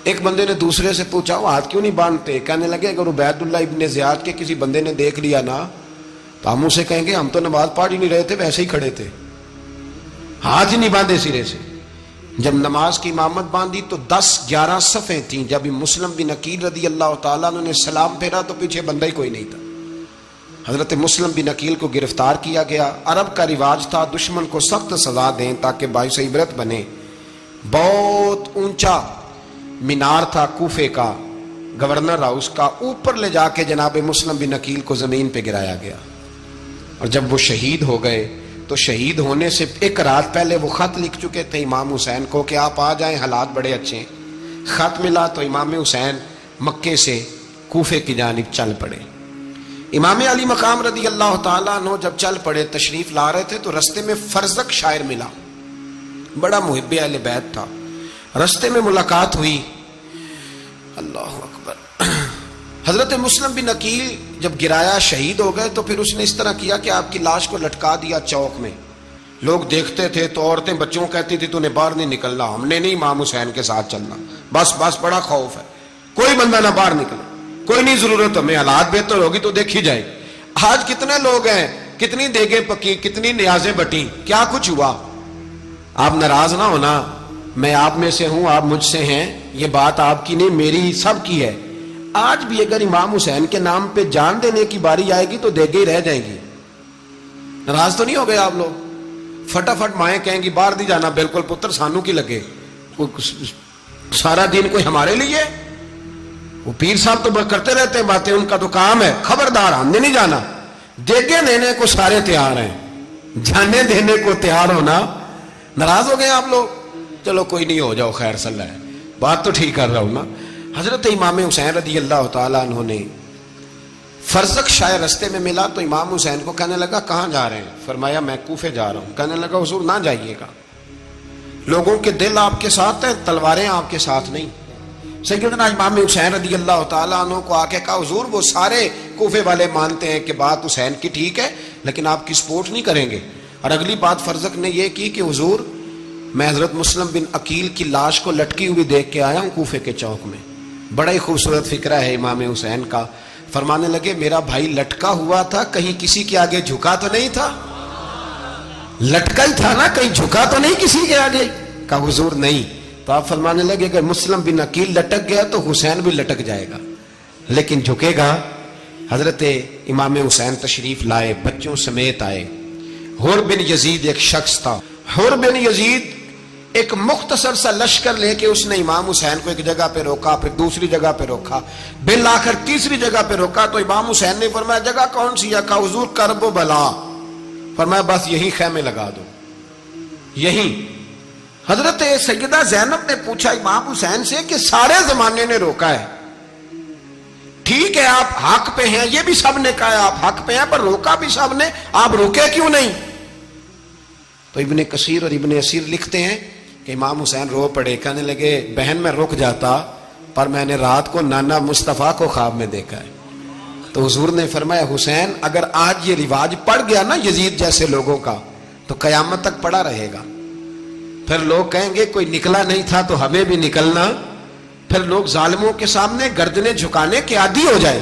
ایک بندے نے دوسرے سے پوچھا وہ ہاتھ کیوں نہیں باندھتے؟ کہنے لگے اگر عبید اللہ ابن زیاد کے کسی بندے نے دیکھ لیا نا تو ہم اسے کہیں گے ہم تو نماز پڑھ ہی نہیں رہے تھے, ویسے ہی کھڑے تھے, ہاتھ ہی نہیں باندھے سرے سے. جب نماز کی امامت باندھی تو 10-11 صفیں تھیں. جب مسلم بن عقیل رضی اللہ تعالیٰ عنہ نے سلام پھیرا تو پیچھے بندہ ہی کوئی نہیں تھا. حضرت مسلم بن عقیل کو گرفتار کیا گیا. عرب کا رواج تھا دشمن کو سخت سزا دیں تاکہ باعث عبرت بنے. بہت اونچا مینار تھا کوفے کا, گورنر ہاؤس کا, اوپر لے جا کے جناب مسلم بن عقیل کو زمین پہ گرایا گیا. اور جب وہ شہید ہو گئے تو شہید ہونے سے ایک رات پہلے وہ خط لکھ چکے تھے امام حسین کو کہ آپ آ جائیں, حالات بڑے اچھے ہیں. خط ملا تو امام حسین مکے سے کوفے کی جانب چل پڑے. امام علی مقام رضی اللہ تعالیٰ عنہ جب چل پڑے, تشریف لا رہے تھے تو رستے میں فرزق شاعر ملا, بڑا محب اہل بیت تھا. رستے میں ملاقات ہوئی. اللہ اکبر. حضرت مسلم بن عقیل جب گرایا شہید ہو گئے تو پھر اس نے اس طرح کیا کہ آپ کی لاش کو لٹکا دیا چوک میں. لوگ دیکھتے تھے تو عورتیں بچوں کہتی تھی تو نے باہر نہیں نکلنا, ہم نے نہیں امام حسین کے ساتھ چلنا, بس بڑا خوف ہے, کوئی بندہ نہ باہر نکلے, کوئی نہیں ضرورت, ہمیں حالات بہتر ہوگی تو دیکھی جائے. آج کتنے لوگ ہیں, کتنی دیگیں پکی, کتنی نیازیں بٹی, کیا کچھ ہوا. آپ ناراض نہ ہونا, میں آپ میں سے ہوں, آپ مجھ سے ہیں, یہ بات آپ کی نہیں میری سب کی ہے. آج بھی اگر امام حسین کے نام پہ جان دینے کی باری آئے گی تو دیگیں رہ جائیں گی. ناراض تو نہیں ہو گئے آپ لوگ؟ فٹافٹ مائیں کہیں گی باہر نہیں جانا, بالکل پتر سانو کی لگے, سارا دن کوئی ہمارے لیے. وہ پیر صاحب تو کرتے رہتے ہیں باتیں, ان کا تو کام ہے, خبردار ہم نے نہیں جانا. دیگیں دینے کو سارے تیار ہیں, جانے دینے کو تیار ہونا. ناراض ہو گئے آپ لوگ؟ چلو کوئی نہیں, ہو جاؤ, خیر صلی اللہ ہے, بات تو ٹھیک کر رہا ہوں نا. حضرت امام حسین رضی اللہ تعالیٰ عنہ نے فرزق شاعر رستے میں ملا تو امام حسین کو کہنے لگا کہاں جا رہے ہیں؟ فرمایا میں کوفے جا رہا ہوں. کہنے لگا حضور نہ جائیے گا, لوگوں کے دل آپ کے ساتھ ہیں, تلواریں آپ کے ساتھ نہیں. سیدنا امام حسین رضی اللہ تعالیٰ عنہ کو آ کے کہا حضور وہ سارے کوفے والے مانتے ہیں کہ بات حسین کی ٹھیک ہے لیکن آپ کی سپورٹ نہیں کریں گے. اور اگلی بات فرزق نے یہ کی کہ حضور میں حضرت مسلم بن عقیل کی لاش کو لٹکی ہوئی دیکھ کے آیا ہوں کوفے کے چوک میں. بڑا ہی خوبصورت فکرہ ہے امام حسین کا. فرمانے لگے میرا بھائی لٹکا ہوا تھا, کہیں کسی کے آگے جھکا تو نہیں تھا؟ لٹکا ہی تھا نا, کہیں جھکا تو نہیں کسی کے آگے؟ کہا حضور نہیں. تو آپ فرمانے لگے اگر مسلم بن عقیل لٹک گیا تو حسین بھی لٹک جائے گا, لیکن جھکے گا. حضرت امام حسین تشریف لائے, بچوں سمیت آئے. حر بن یزید ایک شخص تھا. حر بن یزید ایک مختصر سا لشکر لے کے اس نے امام حسین کو ایک جگہ پہ روکا, پھر دوسری جگہ پہ روکا, بالآخر تیسری جگہ پہ روکا. تو امام حسین نے فرمایا جگہ کون سی ہے؟ کہا حضور کرب و بلا. فرمایا بس یہی خیمے لگا دو, یہی. حضرت سیدہ زینب نے پوچھا امام حسین سے کہ سارے زمانے نے روکا ہے, ٹھیک ہے آپ حق پہ ہیں, یہ بھی سب نے کہا آپ حق پہ ہیں, پر روکا بھی سب نے, آپ روکے کیوں نہیں؟ تو ابن کثیر اور ابن اسیر لکھتے ہیں کہ امام حسین رو پڑے. کہنے لگے بہن میں رک جاتا پر میں نے رات کو نانا مصطفیٰ کو خواب میں دیکھا ہے. تو حضور نے فرمایا حسین اگر آج یہ رواج پڑ گیا نا یزید جیسے لوگوں کا تو قیامت تک پڑا رہے گا. پھر لوگ کہیں گے کوئی نکلا نہیں تھا تو ہمیں بھی نکلنا. پھر لوگ ظالموں کے سامنے گردنیں جھکانے کے عادی ہو جائے.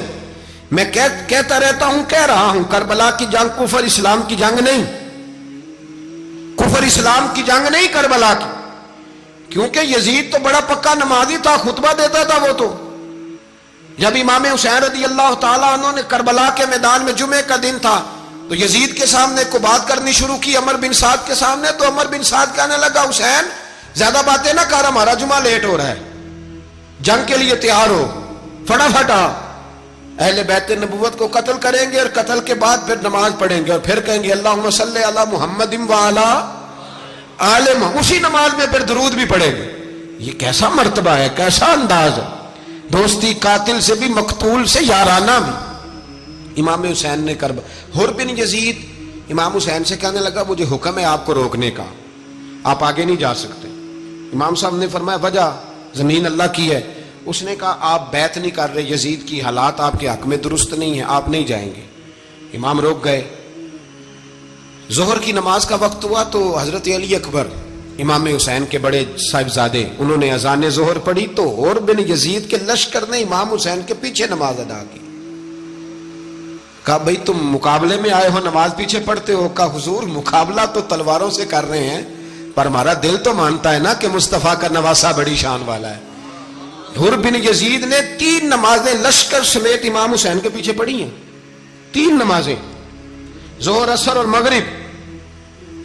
میں کہتا رہتا ہوں, کہہ رہا ہوں, کربلا کی جنگ کفر اسلام کی جنگ نہیں, کفر اسلام کی جنگ نہیں کربلا کی. کیونکہ یزید تو بڑا پکا نمازی تھا, خطبہ دیتا تھا وہ تو. جب امام حسین رضی اللہ تعالیٰ عنہ نے کربلا کے میدان میں جمعے کا دن تھا تو یزید کے سامنے کو بات کرنی شروع کی, عمر بن سعد کے سامنے. تو عمر بن سعد کہنے لگا حسین زیادہ باتیں نہ کر, ہمارا جمعہ لیٹ ہو رہا ہے, جنگ کے لیے تیار ہو, فٹافٹ آ. اہل بیت نبوت کو قتل کریں گے اور قتل کے بعد پھر نماز پڑھیں گے اور پھر کہیں گے اللہم صلی علی محمد وعلی آل محمد, اسی نماز میں پھر درود بھی پڑھیں گے. یہ کیسا مرتبہ ہے, کیسا انداز ہے, دوستی قاتل سے بھی مقتول سے یارانہ بھی. امام حسین نے حر بن یزید امام حسین سے کہنے لگا مجھے حکم ہے آپ کو روکنے کا, آپ آگے نہیں جا سکتے. امام صاحب نے فرمایا وجہ زمین اللہ کی ہے. اس نے کہا آپ بیعت نہیں کر رہے, یزید کی حالات آپ کے حق میں درست نہیں ہیں, آپ نہیں جائیں گے. امام روک گئے. ظہر کی نماز کا وقت ہوا تو حضرت علی اکبر امام حسین کے بڑے صاحبزادے, انہوں نے اذان ظہر پڑھی تو اور بن یزید کے لشکر نے امام حسین کے پیچھے نماز ادا کی. کہا بھئی تم مقابلے میں آئے ہو, نماز پیچھے پڑھتے ہو؟ کہا حضور مقابلہ تو تلواروں سے کر رہے ہیں, پر ہمارا دل تو مانتا ہے نا کہ مصطفیٰ کا نواسہ بڑی شان والا ہے. حر بن یزید نے 3 نمازیں لشکر سمیت امام حسین کے پیچھے پڑھی ہیں. 3 نمازیں, ظہر اثر اور مغرب.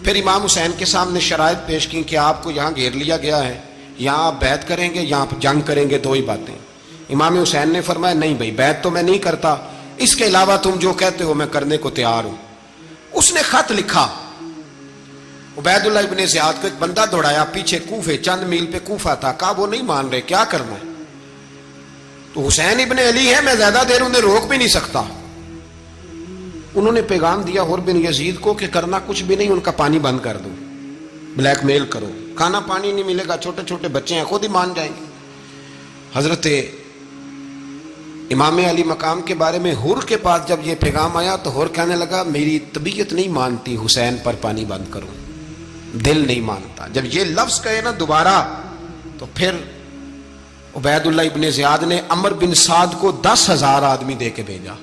پھر امام حسین کے سامنے شرائط پیش کی کہ آپ کو یہاں گھیر لیا گیا ہے, یہاں آپ بیعت کریں گے, یہاں آپ جنگ کریں گے, 2 ہی باتیں. امام حسین نے فرمایا نہیں بھائی بیعت تو میں نہیں کرتا, اس کے علاوہ تم جو کہتے ہو میں کرنے کو تیار ہوں. اس نے خط لکھا, عبید اللہ ابن زیاد کو ایک بندہ دوڑایا پیچھے, کوفے چند میل پہ کوفہ تھا. کہا وہ نہیں مان رہے, کیا کرنا ہے؟ تو حسین ابن علی ہے, میں زیادہ دیر انہیں روک بھی نہیں سکتا. انہوں نے پیغام دیا حر بن یزید کو کہ کرنا کچھ بھی نہیں, ان کا پانی بند کر دو, بلیک میل کرو, کھانا پانی نہیں ملے گا, چھوٹے چھوٹے بچے ہیں, خود ہی مان جائیں گے. حضرت امام علی مقام کے بارے میں حر کے پاس جب یہ پیغام آیا تو حر کہنے لگا میری طبیعت نہیں مانتی حسین پر پانی بند کرو, دل نہیں مانتا. جب یہ لفظ کہے نا دوبارہ تو پھر عبید اللہ ابن زیاد نے عمر بن سعد کو 10,000 آدمی دے کے بھیجا.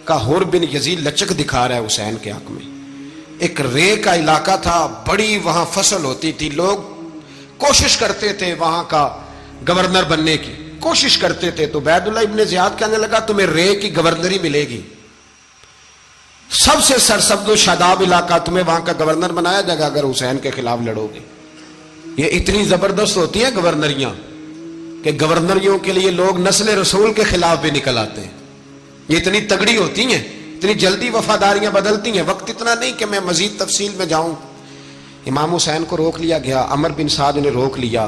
کہا حر بن یزید لچک دکھا رہا ہے حسین کے حق میں. ایک رے کا علاقہ تھا, بڑی وہاں فصل ہوتی تھی, لوگ کوشش کرتے تھے وہاں کا گورنر بننے کی, کوشش کرتے تھے. تو عبید اللہ ابن زیاد کہنے لگا تمہیں رے کی گورنری ملے گی, سب سے سرسبز و شاداب علاقہ, تمہیں وہاں کا گورنر بنایا جائے گا اگر حسین کے خلاف لڑو گے. یہ اتنی زبردست ہوتی ہیں گورنریاں کہ گورنریوں کے لیے لوگ نسل رسول کے خلاف بھی نکل آتے ہیں. یہ اتنی تگڑی ہوتی ہیں, اتنی جلدی وفاداریاں بدلتی ہیں. وقت اتنا نہیں کہ میں مزید تفصیل میں جاؤں. امام حسین کو روک لیا گیا, عمر بن سعد نے روک لیا.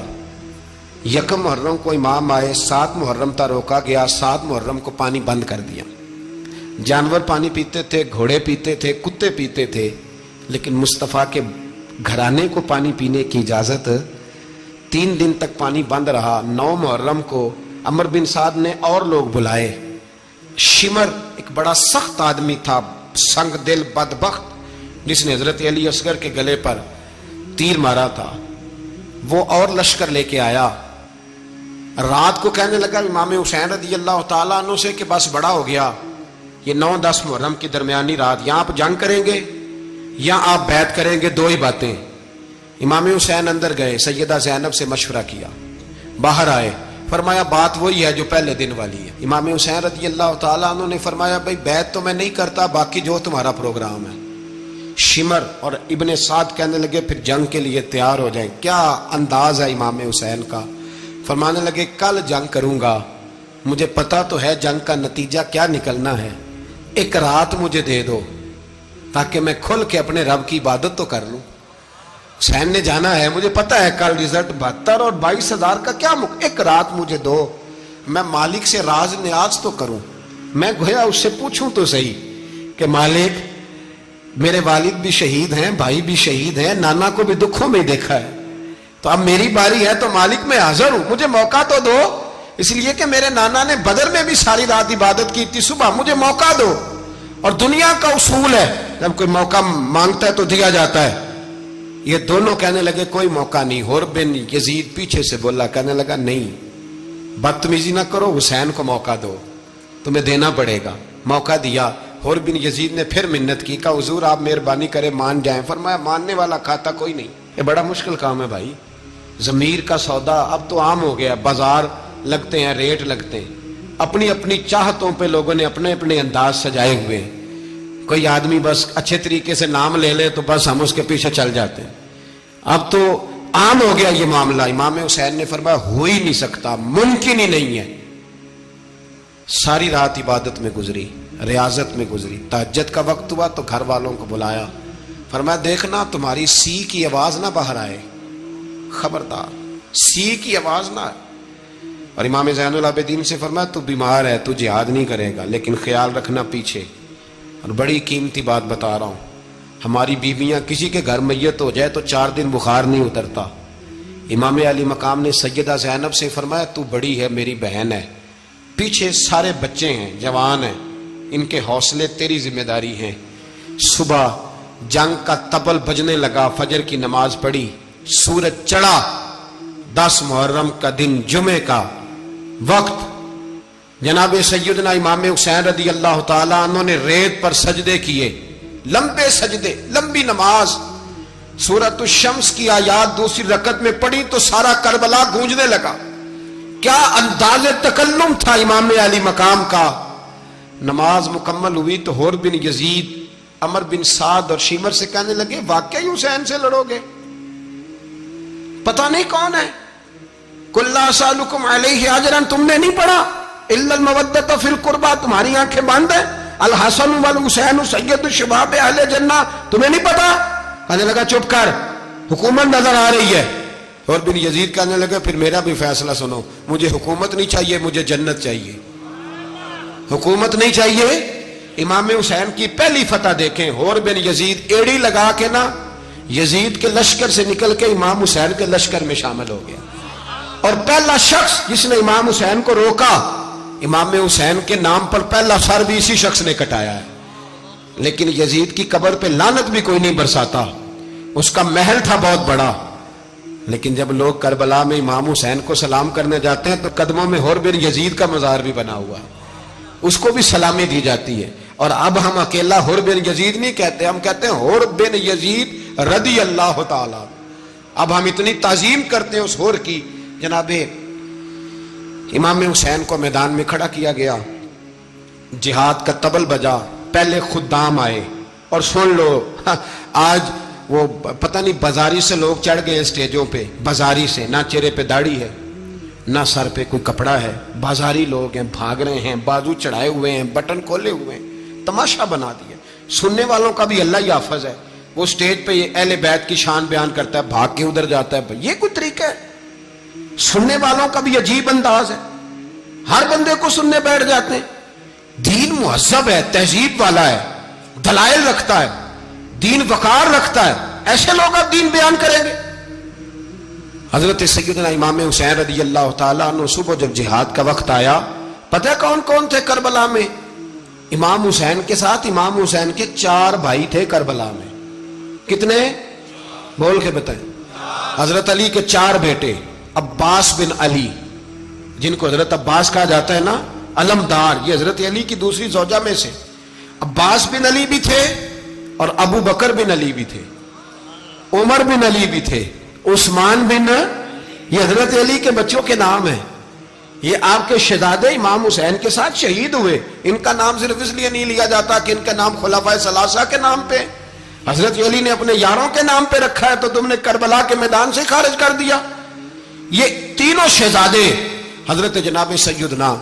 1 محرم کو امام آئے, 7 محرم تا روکا گیا, 7 محرم کو پانی بند کر دیا. جانور پانی پیتے تھے, گھوڑے پیتے تھے, کتے پیتے تھے, لیکن مصطفیٰ کے گھرانے کو پانی پینے کی اجازت. 3 دن تک پانی بند رہا. 9 محرم کو عمر بن سعد نے اور لوگ بلائے. شمر ایک بڑا سخت آدمی تھا, سنگ دل بدبخت, جس نے حضرت علی اصغر کے گلے پر تیر مارا تھا, وہ اور لشکر لے کے آیا. رات کو کہنے لگا امام حسین رضی اللہ تعالیٰ عنہ سے کہ بس بڑا ہو گیا, یہ 9-10 محرم کی درمیانی رات, یہاں آپ جنگ کریں گے یا آپ بیعت کریں گے, 2 ہی باتیں. امام حسین اندر گئے, سیدہ زینب سے مشورہ کیا, باہر آئے, فرمایا بات وہی ہے جو پہلے دن والی ہے. امام حسین رضی اللہ تعالیٰ عنہ نے فرمایا بھائی بیعت تو میں نہیں کرتا, باقی جو تمہارا پروگرام ہے. شمر اور ابن سعد کہنے لگے پھر جنگ کے لیے تیار ہو جائیں. کیا انداز ہے امام حسین کا, فرمانے لگے کل جنگ کروں گا, مجھے پتا تو ہے جنگ کا نتیجہ کیا نکلنا ہے, 1 رات مجھے دے دو تاکہ میں کھل کے اپنے رب کی عبادت تو کر لوں. حسین نے جانا ہے, مجھے پتا ہے کل رزلٹ 72 اور 22,000 کا کیا 1 رات مجھے دو, میں مالک سے راز نیاز تو کروں. میں گویا اس سے پوچھوں تو صحیح کہ مالک میرے والد بھی شہید ہیں, بھائی بھی شہید ہیں, نانا کو بھی دکھوں میں دیکھا ہے, تو اب میری باری ہے تو مالک میں حاضر ہوں, مجھے موقع تو دو. اس لیے کہ میرے نانا نے بدر میں بھی ساری رات عبادت کی تھی, صبح مجھے موقع دو. اور دنیا کا اصول ہے جب کوئی موقع مانگتا ہے تو دیا جاتا ہے. یہ دونوں کہنے لگے کوئی موقع نہیں. حر بن یزید پیچھے سے بولا, کہنے لگا نہیں بدتمیزی نہ کرو, حسین کو موقع دو, تمہیں دینا پڑے گا. موقع دیا. حر بن یزید نے پھر منت کی, کہا حضور آپ مہربانی کرے مان جائیں. فرمایا ماننے والا کھاتا کوئی نہیں. یہ بڑا مشکل کام ہے بھائی, ضمیر کا سودا اب تو عام ہو گیا, بازار لگتے ہیں, ریٹ لگتے ہیں, اپنی اپنی چاہتوں پہ لوگوں نے اپنے اپنے انداز سجائے ہوئے ہیں. کوئی آدمی بس اچھے طریقے سے نام لے لے تو بس ہم اس کے پیچھے چل جاتے ہیں. اب تو عام ہو گیا یہ معاملہ. امام حسین نے فرمایا ہو ہی نہیں سکتا, ممکن ہی نہیں ہے. ساری رات عبادت میں گزری, ریاضت میں گزری. تہجد کا وقت ہوا تو گھر والوں کو بلایا, فرمایا دیکھنا تمہاری سی کی آواز نہ باہر آئے, خبردار سی کی آواز نہ آئے. اور امام زین العابدین سے فرمایا تو بیمار ہے, تو جہاد نہیں کرے گا, لیکن خیال رکھنا پیچھے. اور بڑی قیمتی بات بتا رہا ہوں, ہماری بیویاں کسی کے گھر میت ہو جائے تو 4 دن بخار نہیں اترتا, امام علی مقام نے سیدہ زینب سے فرمایا تو بڑی ہے، میری بہن ہے، پیچھے سارے بچے ہیں، جوان ہیں، ان کے حوصلے تیری ذمہ داری ہیں۔ صبح جنگ کا طبل بجنے لگا، فجر کی نماز پڑھی، سورج چڑھا، 10 محرم کا دن، جمعے کا وقت، جناب سیدنا امام حسین رضی اللہ تعالیٰ عنہ نے ریت پر سجدے کیے، لمبے سجدے، لمبی نماز، سورۃ الشمس کی آیات دوسری رکعت میں پڑھی تو سارا کربلا گونجنے لگا۔ کیا انداز تکلم تھا امام علی مقام کا۔ نماز مکمل ہوئی تو حور بن یزید، عمر بن سعد اور شیمر سے کہنے لگے واقعی حسین سے لڑو گے؟ پتہ نہیں کون ہے۔ قل لا اسألکم علیہ اجرا، تم نے نہیں پڑھا؟ الا المودۃ فی القربى، تمہاری آنکھیں بند ہیں۔ الحسن والحسین سید شباب اہل جنہ، تمہیں نہیں پتا؟ کہنے لگا چپ کر، حکومت نظر آ رہی ہے۔ اور بن یزید کہنے لگا پھر میرا بھی فیصلہ سنو، مجھے حکومت نہیں چاہیے، مجھے جنت چاہیے۔ حکومت نہیں چاہیے۔ امام حسین کی پہلی فتح دیکھیں، اور بن یزید ایڑی لگا کے نا یزید کے لشکر سے نکل کے امام حسین کے لشکر میں شامل ہو گیا، اور پہلا شخص جس نے امام حسین کو روکا، امام حسین کے نام پر پہلا سر بھی اسی شخص نے کٹایا ہے۔ لیکن یزید کی قبر پہ لعنت بھی کوئی نہیں برساتا، اس کا محل تھا بہت بڑا، لیکن جب لوگ کربلا میں امام حسین کو سلام کرنے جاتے ہیں تو قدموں میں حور بن یزید کا مزار بھی بنا ہوا ہے، اس کو بھی سلامی دی جاتی ہے۔ اور اب ہم اکیلا حور بن یزید نہیں کہتے، ہم کہتے ہیں حور بن یزید رضی اللہ تعالی۔ اب ہم اتنی تعظیم کرتے ہیں اس حور کی۔ جناب امام حسین کو میدان میں کھڑا کیا گیا، جہاد کا طبل بجا، پہلے خدام آئے، اور سن لو آج وہ پتہ نہیں بازاری سے لوگ چڑھ گئے اسٹیجوں پہ، بازاری سے، نہ چہرے پہ داڑھی ہے نہ سر پہ کوئی کپڑا ہے، بازاری لوگ ہیں، بھاگ رہے ہیں، بازو چڑھائے ہوئے ہیں، بٹن کھولے ہوئے ہیں، تماشا بنا دیا۔ سننے والوں کا بھی اللہ ہی حافظ ہے، وہ اسٹیج پہ یہ اہل بیت کی شان بیان کرتا ہے، بھاگ کے ادھر جاتا ہے، یہ کوئی طریقہ ہے؟ سننے والوں کا بھی عجیب انداز ہے، ہر بندے کو سننے بیٹھ جاتے ہیں۔ دین مہذب ہے، تہذیب والا ہے، دلائل رکھتا ہے، دین وقار رکھتا ہے، ایسے لوگ اب دین بیان کریں گے؟ حضرت سیدنا امام حسین رضی اللہ تعالیٰ عنہ صبح جب جہاد کا وقت آیا، پتہ کون کون تھے کربلا میں؟ امام حسین کے ساتھ امام حسین کے 4 بھائی تھے کربلا میں۔ کتنے؟ بول کے بتائیں۔ حضرت علی کے 4 بیٹے، عباس بن علی، جن کو حضرت عباس کہا جاتا ہے نا، علمدار، یہ حضرت علی کی دوسری زوجہ میں سے۔ عباس بن علی بھی تھے اور ابو بکر بن علی بھی تھے، عمر بن علی بھی تھے، عثمان بن، یہ حضرت علی کے بچوں کے نام ہیں۔ یہ آپ کے شہزادے امام حسین کے ساتھ شہید ہوئے، ان کا نام صرف اس لیے نہیں لیا جاتا کہ ان کا نام خلفائے ثلاثہ کے نام پہ، حضرت علی نے اپنے یاروں کے نام پہ رکھا ہے، تو تم نے کربلا کے میدان سے خارج کر دیا۔ یہ تینوں شہزادے حضرت جناب سیدنا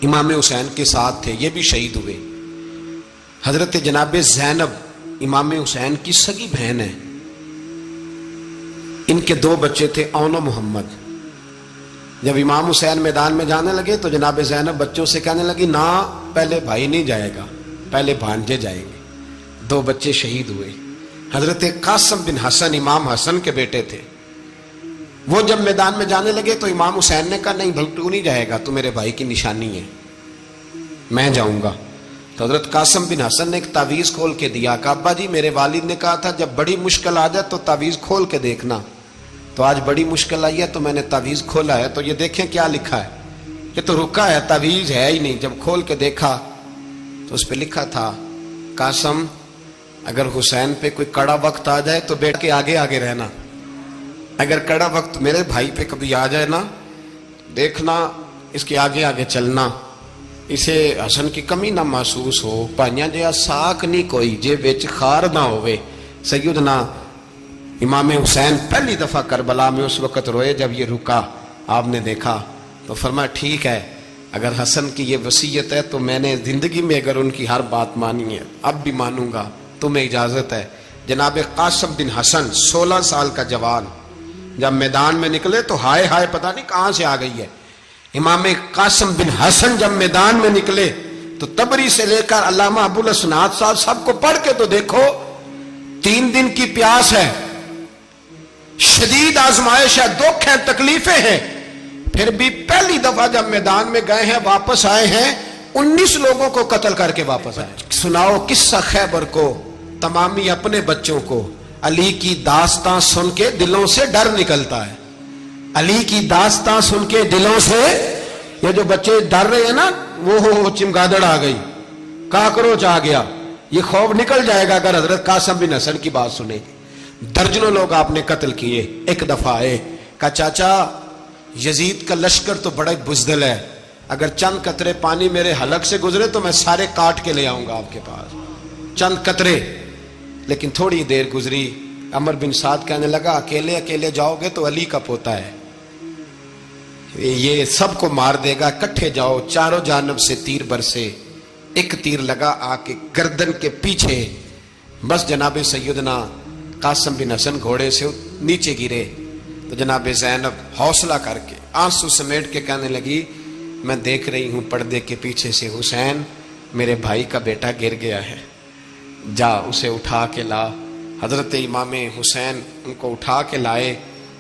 امام حسین کے ساتھ تھے، یہ بھی شہید ہوئے۔ حضرت جناب زینب امام حسین کی سگی بہن ہے، ان کے 2 بچے تھے، اون و محمد۔ جب امام حسین میدان میں جانے لگے تو جناب زینب بچوں سے کہنے لگی نہ، پہلے بھائی نہیں جائے گا، پہلے بھانجے جائیں گے۔ 2 بچے شہید ہوئے۔ حضرت قاسم بن حسن امام حسن کے بیٹے تھے، وہ جب میدان میں جانے لگے تو امام حسین نے کہا نہیں بھائی تو نہیں جائے گا، تو میرے بھائی کی نشانی ہے، میں جاؤں گا۔ تو حضرت قاسم بن حسن نے ایک تعویذ کھول کے دیا کہ ابا جی میرے والد نے کہا تھا جب بڑی مشکل آ جائے تو تعویذ کھول کے دیکھنا، تو آج بڑی مشکل آئی ہے تو میں نے تعویذ کھولا ہے، تو یہ دیکھیں کیا لکھا ہے، یہ تو رکا ہے، تعویذ ہے ہی نہیں۔ جب کھول کے دیکھا تو اس پہ لکھا تھا قاسم اگر حسین پہ کوئی کڑا وقت آ جائے تو بیٹھ کے آگے آگے رہنا، اگر کڑا وقت میرے بھائی پہ کبھی آ جائے نا، دیکھنا اس کے آگے آگے چلنا، اسے حسن کی کمی نہ محسوس ہو، پائیاں جہاں ساک نہیں کوئی جے وچ خار نہ ہوئے۔ سیدنا امام حسین پہلی دفعہ کربلا میں اس وقت روئے جب یہ رکا، آپ نے دیکھا تو فرمایا ٹھیک ہے، اگر حسن کی یہ وصیت ہے تو میں نے زندگی میں اگر ان کی ہر بات مانی ہے اب بھی مانوں گا، تمہیں اجازت ہے۔ جناب قاسم بن حسن 16 سال کا جوان جب میدان میں نکلے تو ہائے ہائے پتہ نہیں کہاں سے آ گئی ہے۔ امام قاسم بن حسن جب میدان میں نکلے تو تبری سے لے کر علامہ ابو الاسناد صاحب سب کو پڑھ کے تو دیکھو، 3 دن کی پیاس ہے، شدید آزمائش ہے، دکھ ہے، تکلیفیں ہیں، پھر بھی پہلی دفعہ جب میدان میں گئے ہیں واپس آئے ہیں 19 لوگوں کو قتل کر کے واپس آئے. سناؤ قصہ خیبر کو تمامی اپنے بچوں کو. علی کی داستان سن کے دلوں سے ڈر نکلتا ہے. علی کی داستان سن کے دلوں سے یہ جو بچے ڈر رہے ہیں نا، وہ چمگادڑ آ گئی، کاکروچ آ گیا، یہ خوف نکل جائے گا اگر حضرت قاسم بن حسن کی بات سنے. درجنوں لوگ آپ نے قتل کیے. ایک دفعہ آئے، کہا چاچا یزید کا لشکر تو بڑا بزدل ہے، اگر چند قطرے پانی میرے حلق سے گزرے تو میں سارے کاٹ کے لے آؤں گا آپ کے پاس، چند قطرے. لیکن تھوڑی دیر گزری، عمر بن سعد کہنے لگا اکیلے اکیلے جاؤ گے تو علی کا پوتا ہے، یہ سب کو مار دے گا، کٹھے جاؤ. چاروں جانب سے تیر برسے، ایک تیر لگا آ کے گردن کے پیچھے، بس جناب سیدنا قاسم بن حسن گھوڑے سے نیچے گرے. تو جناب زینب حوصلہ کر کے آنسو سمیٹ کے کہنے لگی میں دیکھ رہی ہوں پردے کے پیچھے سے حسین میرے بھائی کا بیٹا گر گیا ہے، جا اسے اٹھا کے لا. حضرت امام حسین ان کو اٹھا کے لائے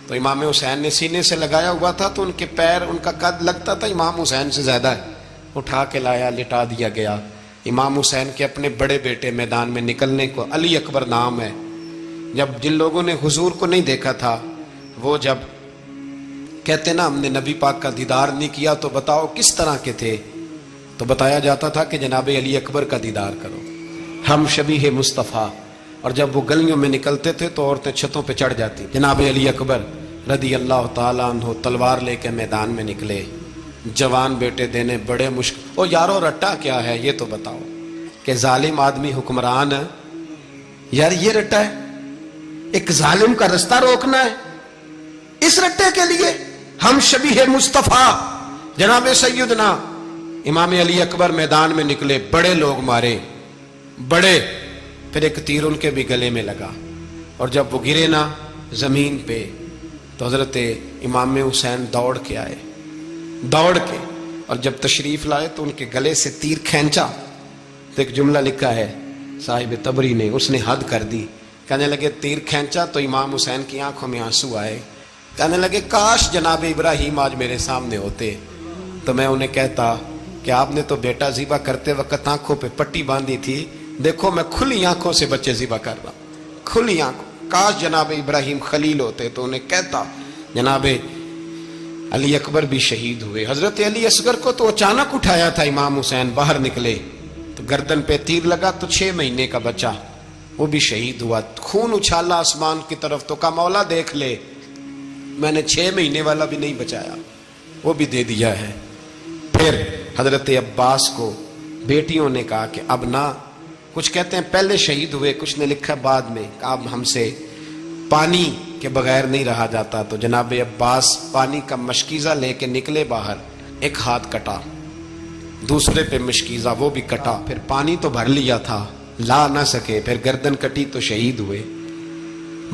تو امام حسین نے سینے سے لگایا ہوا تھا تو ان کے پیر، ان کا قد لگتا تھا امام حسین سے زیادہ ہے. اٹھا کے لایا، لٹا دیا گیا. امام حسین کے اپنے بڑے بیٹے میدان میں نکلنے کو، علی اکبر نام ہے. جب جن لوگوں نے حضور کو نہیں دیکھا تھا وہ جب کہتے نا ہم نے نبی پاک کا دیدار نہیں کیا تو بتاؤ کس طرح کے تھے، تو بتایا جاتا تھا کہ جناب علی اکبر کا دیدار کرو، ہم شبیہ مصطفیٰ. اور جب وہ گلیوں میں نکلتے تھے تو عورتیں چھتوں پہ چڑھ جاتی. جناب علی اکبر رضی اللہ تعالیٰ عنہ تلوار لے کے میدان میں نکلے، جوان بیٹے دینے بڑے مشکل. او یارو رٹا کیا ہے یہ تو بتاؤ، کہ ظالم آدمی حکمران ہے یار، یہ رٹا ہے، ایک ظالم کا رستہ روکنا ہے، اس رٹے کے لیے ہم شبیہ مصطفیٰ. جناب سیدنا امام علی اکبر میدان میں نکلے، بڑے لوگ مارے، بڑے. پھر ایک تیر ان کے بھی گلے میں لگا، اور جب وہ گرے نا زمین پہ تو حضرت امام حسین دوڑ کے آئے، دوڑ کے، اور جب تشریف لائے تو ان کے گلے سے تیر کھینچا تو ایک جملہ لکھا ہے صاحب تبری نے، اس نے حد کر دی. کہنے لگے تیر کھینچا تو امام حسین کی آنکھوں میں آنسو آئے. کہنے لگے کاش جناب ابراہیم آج میرے سامنے ہوتے تو میں انہیں کہتا کہ آپ نے تو بیٹا ذبح کرتے وقت آنکھوں پہ پٹی باندھی تھی، دیکھو میں کھلی آنکھوں سے بچے ذبح کر رہا ہوں، کھلی آنکھوں. کاش جناب ابراہیم خلیل ہوتے تو انہیں کہتا. جناب علی اکبر بھی شہید ہوئے. حضرت علی اصغر کو تو اچانک اٹھایا تھا امام حسین، باہر نکلے تو گردن پہ تیر لگا تو 6 مہینے کا بچہ وہ بھی شہید ہوا. خون اچھالا آسمان کی طرف تو کہا مولا دیکھ لے، میں نے 6 مہینے والا بھی نہیں بچایا، وہ بھی دے دیا ہے. پھر حضرت عباس کو بیٹیوں نے کہا کہ اب نہ، کچھ کہتے ہیں پہلے شہید ہوئے، کچھ نے لکھا بعد میں، اب ہم سے پانی کے بغیر نہیں رہا جاتا. تو جناب عباس پانی کا مشکیزہ لے کے نکلے باہر، ایک ہاتھ کٹا، دوسرے پہ مشکیزہ وہ بھی کٹا، پھر پانی تو بھر لیا تھا لا نہ سکے، پھر گردن کٹی تو شہید ہوئے.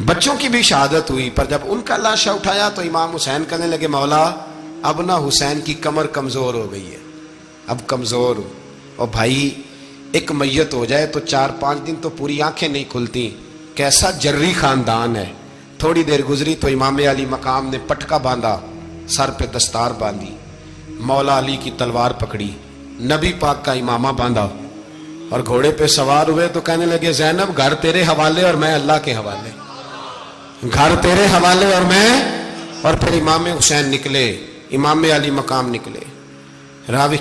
بچوں کی بھی شہادت ہوئی. پر جب ان کا لاشا اٹھایا تو امام حسین کہنے لگے مولا اب نہ حسین کی کمر کمزور ہو گئی ہے، اب کمزور ہو. اور بھائی ایک میت ہو جائے تو 4-5 دن تو پوری آنکھیں نہیں کھلتی، کیسا جری خاندان ہے. تھوڑی دیر گزری تو امام علی مقام نے پٹکا باندھا، سر پہ دستار باندھی، مولا علی کی تلوار پکڑی، نبی پاک کا امامہ باندھا اور گھوڑے پہ سوار ہوئے. تو کہنے لگے زینب گھر تیرے حوالے اور میں اللہ کے حوالے، گھر تیرے حوالے اور میں. اور پھر امام حسین نکلے، امام علی مقام نکلے. راوی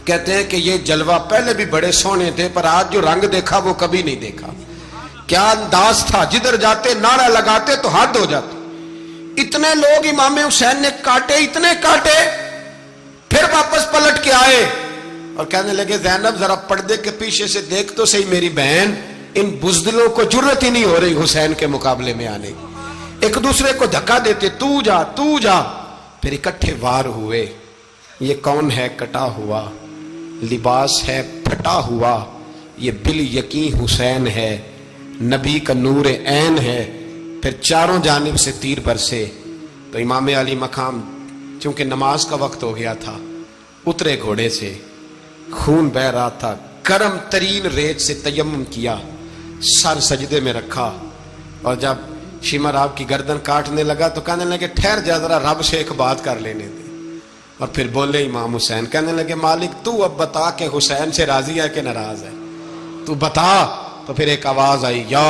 کہتے ہیں کہ یہ جلوہ پہلے بھی بڑے سونے تھے پر آج جو رنگ دیکھا وہ کبھی نہیں دیکھا. کیا انداز تھا، جدھر جاتے نعرہ لگاتے تو حد ہو جاتی. اتنے لوگ امام حسین نے کاٹے، اتنے کاٹے، پھر واپس پلٹ کے آئے اور کہنے لگے زینب ذرا پردے کے پیچھے سے دیکھ تو صحیح میری بہن، ان بزدلوں کو جرت ہی نہیں ہو رہی حسین کے مقابلے میں آنے کی. ایک دوسرے کو دھکا دیتے، تو جا تو جا. پھر اکٹھے وار ہوئے. یہ کون ہے کٹا ہوا، لباس ہے پھٹا ہوا، یہ بال یقین حسین ہے، نبی کا نور عین ہے. پھر چاروں جانب سے تیر برسے. تو امام علی مقام چونکہ نماز کا وقت ہو گیا تھا، اترے گھوڑے سے، خون بہ رہا تھا، گرم ترین ریت سے تیمم کیا، سر سجدے میں رکھا. اور جب شمر آپ کی گردن کاٹنے لگا تو کہنے لگے ٹھہر جا ذرا رب سے ایک بات کر لینے دے. اور پھر بولے امام حسین, کہنے لگے مالک تو اب بتا کہ حسین سے راضی ہے کہ ناراض ہے, تو بتا. تو پھر ایک آواز آئی, یا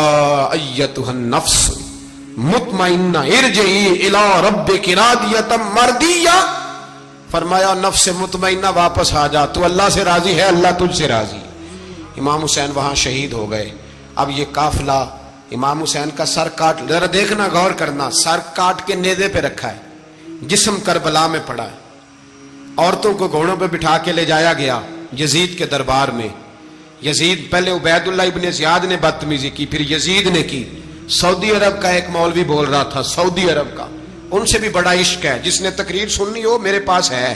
ایتھا النفس مطمئنہ ارجعی الی ربک راضیۃ مرضیہ. فرمایا نفس مطمئنہ واپس آ جا, تو اللہ سے راضی ہے, اللہ تجھ سے راضی ہے. امام حسین وہاں شہید ہو گئے. اب یہ قافلہ امام حسین کا سر کاٹ, ذرا دیکھنا غور کرنا, سر کاٹ کے نیزے پہ رکھا ہے, جسم کربلا میں پڑا ہے. عورتوں کو گھوڑوں پہ بٹھا کے لے جایا گیا یزید کے دربار میں. یزید, پہلے عبید اللہ ابن زیاد نے بدتمیزی کی, پھر یزید نے کی. سعودی عرب کا ایک مولوی بول رہا تھا, سعودی عرب کا, ان سے بھی بڑا عشق ہے, جس نے تقریر سننی ہو میرے پاس ہے.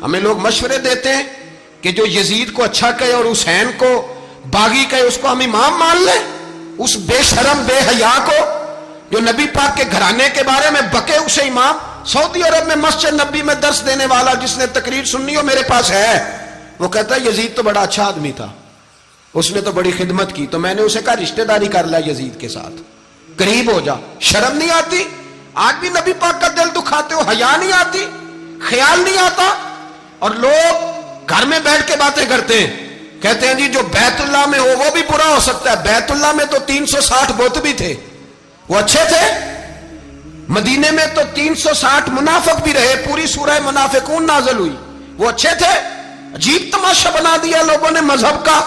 ہمیں لوگ مشورے دیتے ہیں کہ جو یزید کو اچھا کہے اور حسین کو باغی کہے اس کو ہم امام مان لیں. اس بے شرم بے حیا کو جو نبی پاک کے گھرانے کے بارے میں بکے اسے امام. سعودی عرب میں مسجد نبی میں درس دینے والا جس نے تقریر سننی ہو میرے پاس ہے. وہ کہتا ہے یزید تو بڑا اچھا آدمی تھا, اس نے تو بڑی خدمت کی, تو میں نے اسے کہا رشتہ داری کر لیا یزید کے ساتھ, قریب ہو جا. شرم نہیں آتی؟ آج بھی نبی پاک کا دل دکھاتے ہو, حیا نہیں آتی, خیال نہیں آتا. اور لوگ گھر میں بیٹھ کے باتیں کرتے ہیں, کہتے ہیں جی جو بیت اللہ میں ہو وہ بھی برا ہو سکتا ہے. بیت اللہ میں تو 360 بت بھی تھے, وہ اچھے تھے. مدینے میں تو 360 منافق بھی رہے, پوری سورہ منافقون نازل ہوئی, وہ اچھے تھے. عجیب تماشا بنا دیا لوگوں نے مذہب کا.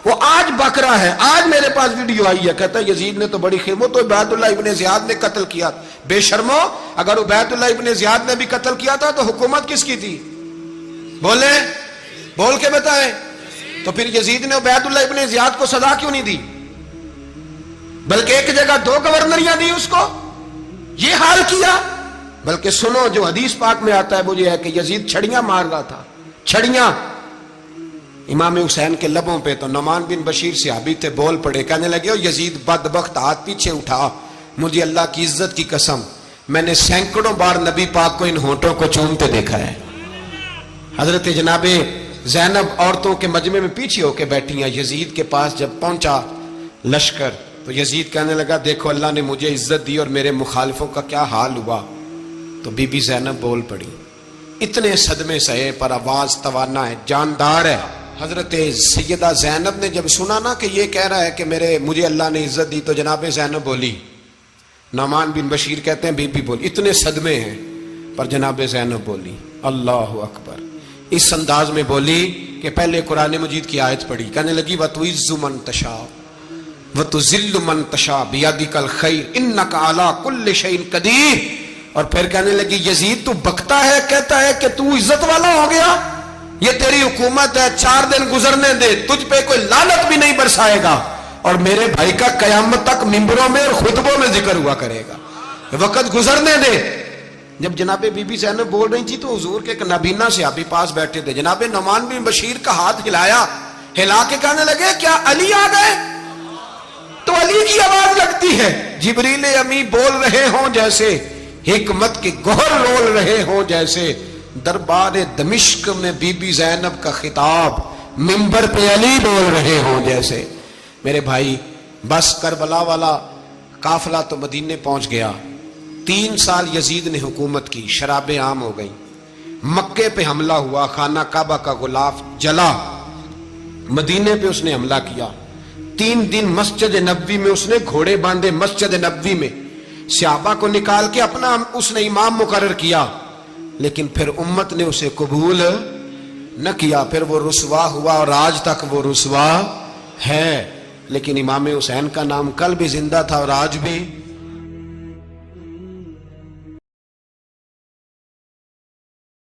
وہ آج بک رہا ہے, آج میرے پاس ویڈیو آئی ہے, کہتا ہے یزید نے تو بڑی خدمت, تو عبید اللہ ابن زیاد نے قتل کیا. بے شرمو, اگر عبید اللہ ابن زیاد نے بھی قتل کیا تھا تو حکومت کس کی تھی؟ بولے, بول کے بتائیں. تو پھر یزید نے عبید اللہ ابن زیاد کو سزا کیوں نہیں دی, بلکہ ایک جگہ 2 گورنریاں دی اس کو, یہ حال کیا. بلکہ سنو جو حدیث پاک میں آتا ہے وہ یہ ہے کہ یزید چھڑیاں مار رہا تھا, چھڑیاں امام حسین کے لبوں پہ. تو نعمان بن بشیر صحابی تھے, بول پڑے, کہنے لگے او یزید بدبخت, ہاتھ پیچھے اٹھا, مجھے اللہ کی عزت کی قسم میں نے سینکڑوں بار نبی پاک کو ان ہونٹوں کو چومتے دیکھا ہے. حضرت جناب زینب عورتوں کے مجمع میں پیچھے ہو کے بیٹھی ہیں. یزید کے پاس جب پہنچا لشکر تو یزید کہنے لگا دیکھو اللہ نے مجھے عزت دی اور میرے مخالفوں کا کیا حال ہوا. تو بی بی زینب بول پڑی, اتنے صدمے سہے پر آواز توانا ہے, جاندار ہے. حضرت سیدہ زینب نے جب سنا نا کہ یہ کہہ رہا ہے کہ مجھے اللہ نے عزت دی, تو جناب زینب بولی. نعمان بن بشیر کہتے ہیں بی بی بولی, اتنے صدمے ہیں پر جناب زینب بولی اللہ اکبر. اس انداز میں بولی کہ پہلے قرآن مجید کی آیت پڑھی, کہنے لگی وَتُعِزُّ مَن تَشَاءُ وَتُذِلُّ مَن تَشَاءُ بِيَدِكَ الْخَيْرُ إِنَّكَ عَلَىٰ كُلِّ شَيْءٍ قَدِيرٌ. اور پھر کہنے لگی یزید تو بکتا ہے, کہتا ہے کہ تو عزت والا ہو گیا, یہ تیری حکومت ہے, 4 دن گزرنے دے, تجھ پہ کوئی لعنت بھی نہیں برسائے گا, اور میرے بھائی کا قیامت تک ممبروں میں اور خطبوں میں ذکر ہوا کرے گا, وقت گزرنے دے. جب جناب بی بی زینب بول رہی تھی تو حضور کے ایک نابینا صحابی پاس بیٹھے تھے, جناب نعمان بن بشیر کا ہاتھ ہلایا, ہلا کے کہنے لگے کیا علی آ گئے؟ تو علی کی آواز لگتی ہے, جبریل امی بول رہے ہوں جیسے, حکمت کے گوہر رول رہے ہوں جیسے, دربار دمشق میں بی بی زینب کا خطاب, منبر پہ علی بول رہے ہوں جیسے. میرے بھائی بس کربلا والا قافلہ تو مدینے پہنچ گیا. 3 سال یزید نے حکومت کی, شرابیں عام ہو گئی, مکے پہ حملہ ہوا, خانہ کعبہ کا غلاف جلا, مدینے پہ اس نے حملہ کیا. 3 دن مسجد نبوی میں اس نے گھوڑے باندھے, مسجد نبوی میں صحابہ کو نکال کے اپنا اس نے امام مقرر کیا, لیکن پھر امت نے اسے قبول نہ کیا. پھر وہ رسوا ہوا اور آج تک وہ رسوا ہے. لیکن امام حسین کا نام کل بھی زندہ تھا اور آج بھی